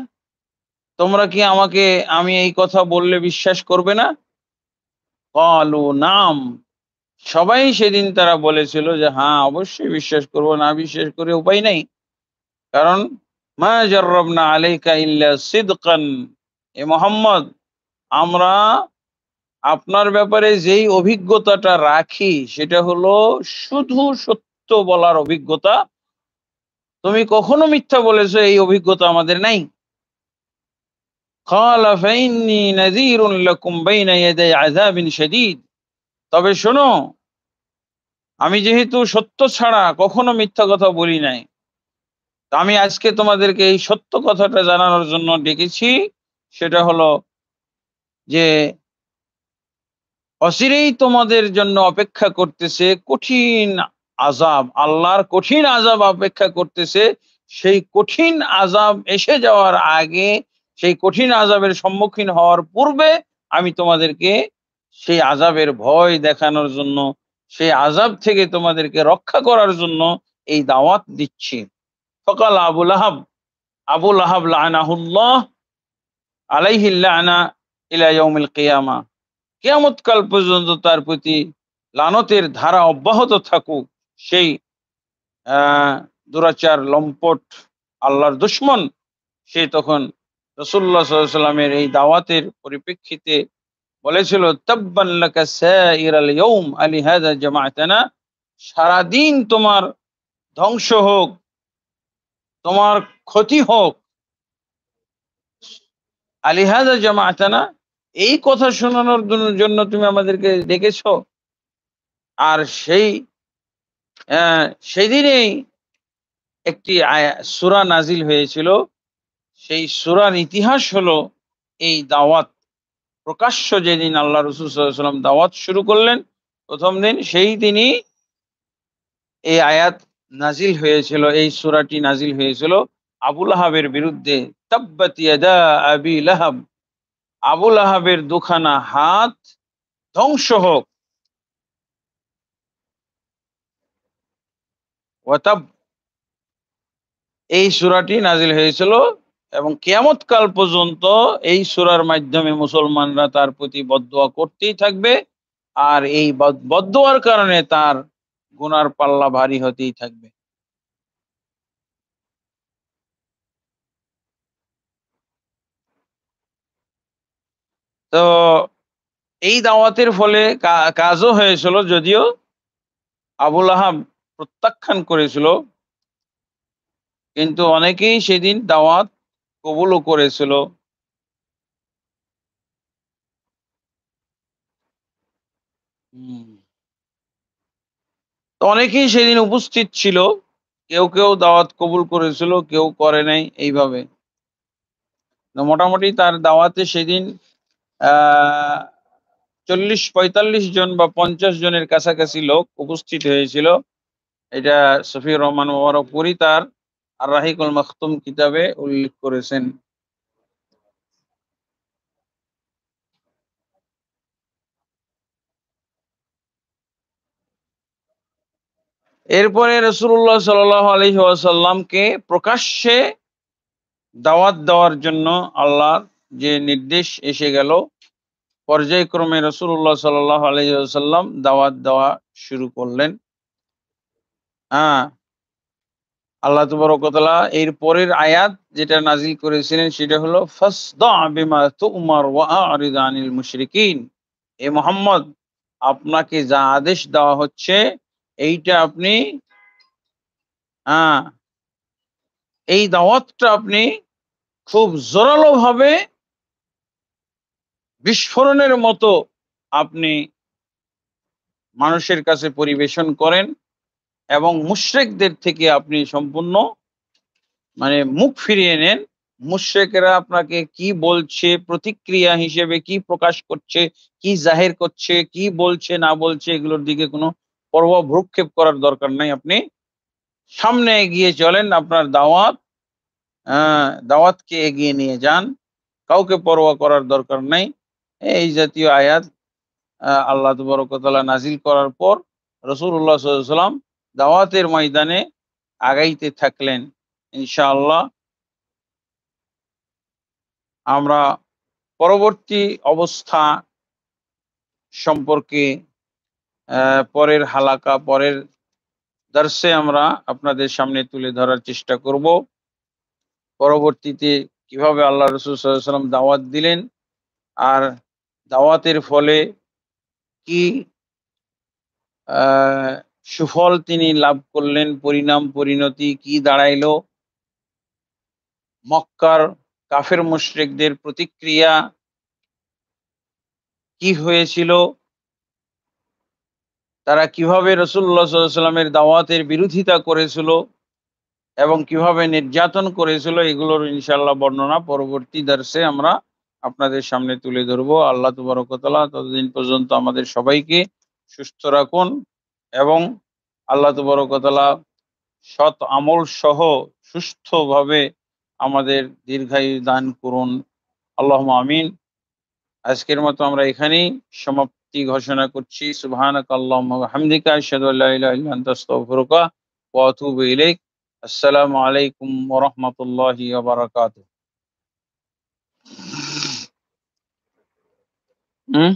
তোমরা কি আমাকে আমি এই কথা বললে বিশ্বাস করবে না? ক্বালু নাম, সবাই সেদিন তারা বলেছিল যে হ্যাঁ অবশ্যই বিশ্বাস করব, না বিশ্বাস করে উপায় নাই। কারণ মা জাররাবনা আলাইকা ইল্লা সিদকান, এ মুহাম্মদ, আমরা আপনার ব্যাপারে যেই অভিজ্ঞতাটা রাখি সেটা হলো শুধু সত্য বলার অভিজ্ঞতা। তুমি কখনো মিথ্যা বলেছো এই অভিজ্ঞতা আমাদের নাই। ক্বালা ফাইন্নী নাযীরুন লাকুম বাইনা ইয়াদাই আযাবিন শাদীদ, তবে শোনো, আমি যেহেতু সত্য ছাড়া কখনো মিথ্যা কথা বলি নাই, তা আমি আজকে তোমাদেরকে এই সত্য কথাটা জানানোর জন্য ডেকেছি। সেটা হলো যে অচিরেই তোমাদের জন্য অপেক্ষা করতেছে কঠিন আযাব, আল্লাহর কঠিন আযাব অপেক্ষা করতেছে। সেই কঠিন আযাব এসে যাওয়ার আগে, সেই কঠিন আযাবের সম্মুখীন হওয়ার পূর্বে আমি তোমাদেরকে সেই আযাবের ভয় দেখানোর জন্য, সেই আযাব থেকে তোমাদেরকে রক্ষা করার জন্য এই দাওয়াত দিচ্ছি। ফকাল আবু লাহাব, আবু লাহাব লাআনাহুল্লাহ, আলাইহি লা'না ইলা ইয়াউমিল কিয়ামা, কিয়ামত কাল পর্যন্ত তার প্রতি লানতের ধারা অব্যাহত থাকুক। সেই দুরাচার লম্পট আল্লাহর দুশমন, সে তখন রাসূলুল্লাহ সাল্লাল্লাহু আলাইহি ওয়াসাল্লামের এই দাওয়াতের পরিপ্রেক্ষিতে বলেছিল, তাব্বান লাকা সাইরাল ইয়াউম আলিহাযা জামাআতানা, সারাদিন তোমার ধ্বংস হোক, তোমার ক্ষতি হোক, আলিহাযা জামাআতানা, এই কথা শোনানোর জন্য তুমি আমাদেরকে ডেকেছো। আর সেই সেদিনেই একটি সূরা নাজিল হয়েছিল। সেই সূরার ইতিহাস হলো এই দাওয়াত। প্রকাশ্য যেদিন আল্লাহ রাসূল সাল্লাল্লাহু আলাইহি ওয়াসাল্লাম দাওয়াত শুরু করলেন প্রথম দিন, সেই দিনই এই আয়াত নাজিল হয়েছিল, এই সূরাটি নাজিল হয়েছিল আবু লাহাবের বিরুদ্ধে। তাব্বাত ইয়াদা আবি লাহাব, আবু লাহাবের দুখানা হাত ধ্বংস হোক। ওয়াতাব, এই সূরাটি নাজিল হয়েছিল এবং কিয়ামত কাল পর্যন্ত এই সূরার মাধ্যমে মুসলমানরা তার প্রতি বদদোয়া করতেই থাকবে। আর এই বদদোয়ার কারণে তার গুনার পাল্লা ভারী হতেই থাকবে। তো এই দাওয়াতের ফলে কাজও হয়েছিল, যদিও আবুল আহাব প্রত্যাখ্যান করেছিল, কিন্তু অনেকেই সেদিন দাওয়াত কবুলও করেছিল। হুম। তো অনেকেই সেদিন উপস্থিত ছিল, কেউ কেউ দাওয়াত কবুল করেছিল, কেউ করে নাই, এইভাবে। তো মোটামুটি তার দাওয়াতে সেদিন আহ 40-45 জন বা 50 জনের কাছাকাছি লোক উপস্থিত হয়েছিল। এটা সফিউর রহমান মুবারকপুরি তার আর রাহিকুল মাখতুম কিতাবে উল্লেখ করেছেন। এরপরে রাসূলুল্লাহ সাল্লাল্লাহু আলাইহি ওয়াসাল্লামকে প্রকাশ্যে দাওয়াত দেওয়ার জন্য আল্লাহর যে নির্দেশ এসে গেল, পর্যায়ক্রমে রাসূলুল্লাহ সাল্লাল্লাহু আলাইহি ওয়াসাল্লাম দাওয়াত দেওয়া শুরু করলেন। হ্যাঁ, আল্লাহ তাবারক ওয়া তাআলা এর পরের আয়াত যেটা নাজিল করেছিলেন সেটা হলো ফাসদা বিমা তুমার ওয়া আ'রিদ আনিল মুশরিকিন। এ মুহাম্মদ, আপনাকে যা আদেশ দেওয়া হচ্ছে এইটা আপনি, হ্যাঁ, এই দাওয়াতটা আপনি খুব জোরালো ভাবে বিস্ফোরণের মতো আপনি মানুষের কাছে পরিবেশন করেন এবং মুশরিকদের থেকে আপনি সম্পূর্ণ মানে মুখ ফিরিয়ে নেন। মুশরিকরা আপনাকে কি বলছে, প্রতিক্রিয়া হিসেবে কি প্রকাশ করছে, কি জাহির করছে, কি বলছে না বলছে, এগুলোর দিকে কোনো পরোয়া ভ্রুক্ষেপ করার দরকার নাই। আপনি সামনে এগিয়ে চলেন, আপনার দাওয়াত, দাওয়াতকে এগিয়ে নিয়ে যান, কাউকে পরোয়া করার দরকার নাই। এই জাতীয় আয়াত আল্লাহ তাবারক ওয়া তাআলা নাজিল করার পর রাসূলুল্লাহ সাল্লাল্লাহু আলাইহি ওয়াসাল্লাম দাওয়াতের ময়দানে আগাইতে থাকলেন। ইনশাআল্লাহ আমরা পরবর্তী অবস্থা সম্পর্কে পরের হালাকা, পরের দার্সে আমরা আপনাদের সামনে তুলে ধরার চেষ্টা করব। পরবর্তীতে কিভাবে আল্লাহ রাসূল সাল্লাল্লাহু আলাইহি ওয়াসাল্লাম দাওয়াত দিলেন, আর দাওয়াতের ফলে কি সুফল তিনি লাভ করলেন, পরিণাম পরিণতি কি দাঁড়াইলো, মক্কার কাফের মুশরিকদের প্রতিক্রিয়া কি হয়েছিল, তারা কিভাবে রাসূলুল্লাহ সাল্লাল্লাহু আলাইহি ওয়াসাল্লামের দাওয়াতের বিরোধিতা করেছিল এবং কিভাবে নির্যাতন করেছিল, এগুলোর ইনশাআল্লাহ বর্ণনা পরবর্তী দার্সে আমরা আপনাদের সামনে তুলে ধরবো। আল্লাহ তাবারক ওয়া তাআলা ততদিন পর্যন্ত আমাদের সবাইকে সুস্থ রাখুন এবং আল্লাহ তাবারক ওয়া তাআলা সৎ আমল সহ সুস্থভাবে আমাদের দীর্ঘায়ু দান করুন। আল্লাহুম্মা আমিন। আজকের মতো আমরা এখানেই সমাপ্তি ঘোষণা করছি। সুবহানাকাল্লাহুম্মা ওয়া বিহামদিকা আশহাদু আল্লা ইলাহা ইল্লা আনতা আস্তাগফিরুকা ওয়া আতুবু ইলাইক। আসসালামু আলাইকুম ওয়া রাহমাতুল্লাহি ওয়া বারাকাতুহু। হুম,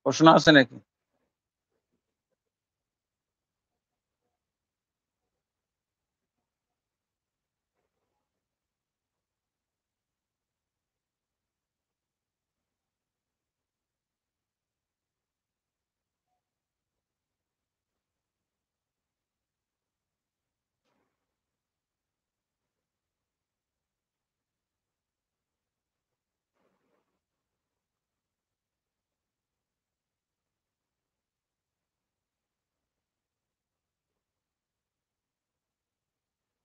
প্রশ্ন আছে নাকি?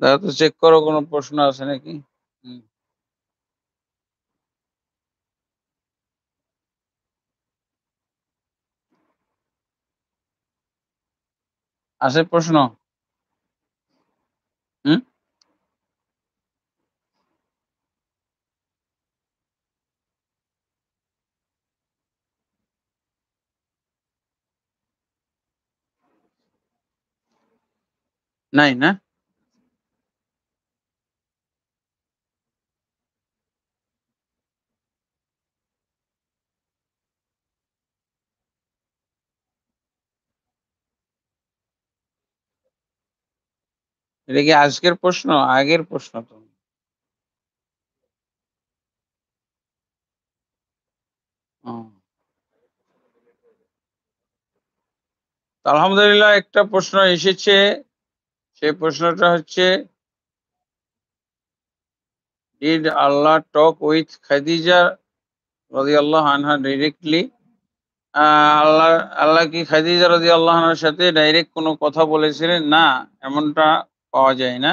দেখো তো চেক করো কোনো প্রশ্ন আছে নাকি। হুম, আছে প্রশ্ন? হুম, নাই না? এটা কি আজকের প্রশ্ন? আগের প্রশ্ন তো। ও, তো আলহামদুলিল্লাহ একটা প্রশ্ন এসেছে। সেই প্রশ্নটা হচ্ছে, did Allah talk with Khadija রাদিয়াল্লাহু আনহা ডাইরেক্টলি? আল্লাহ আল্লাহ কি খাদিজা রাদিয়াল্লাহু আনহার সাথে ডাইরেক্ট কোনো কথা বলেছিলেন? না, এমনটা পাওয়া যায় না।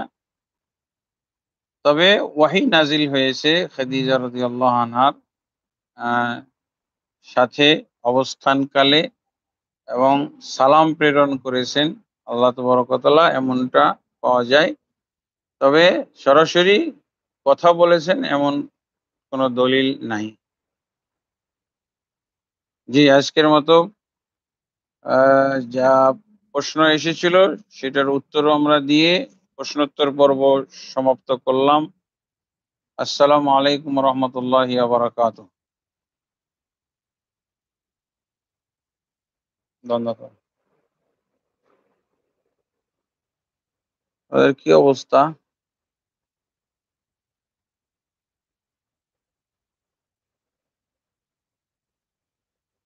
তবে ওয়াহী নাজিল হয়েছে খাদিজা রাদিয়াল্লাহু আনহার আহ, সাথে অবস্থানকালে এবং সালাম প্রেরণ করেছেন আল্লাহ তাবারক ওয়া তাআলা, এমনটা পাওয়া যায়। তবে সরাসরি কথা বলেছেন এমন কোনো দলিল নাই। জি, আজকের মতো যা প্রশ্ন এসেছিল সেটার উত্তরও আমরা দিয়ে প্রশ্নোত্তর পর্ব সমাপ্ত করলাম। আসসালামু আলাইকুম রহমতুল্লাহি ওয়া বারাকাতুহু। ধন্যবাদ। কি অবস্থা?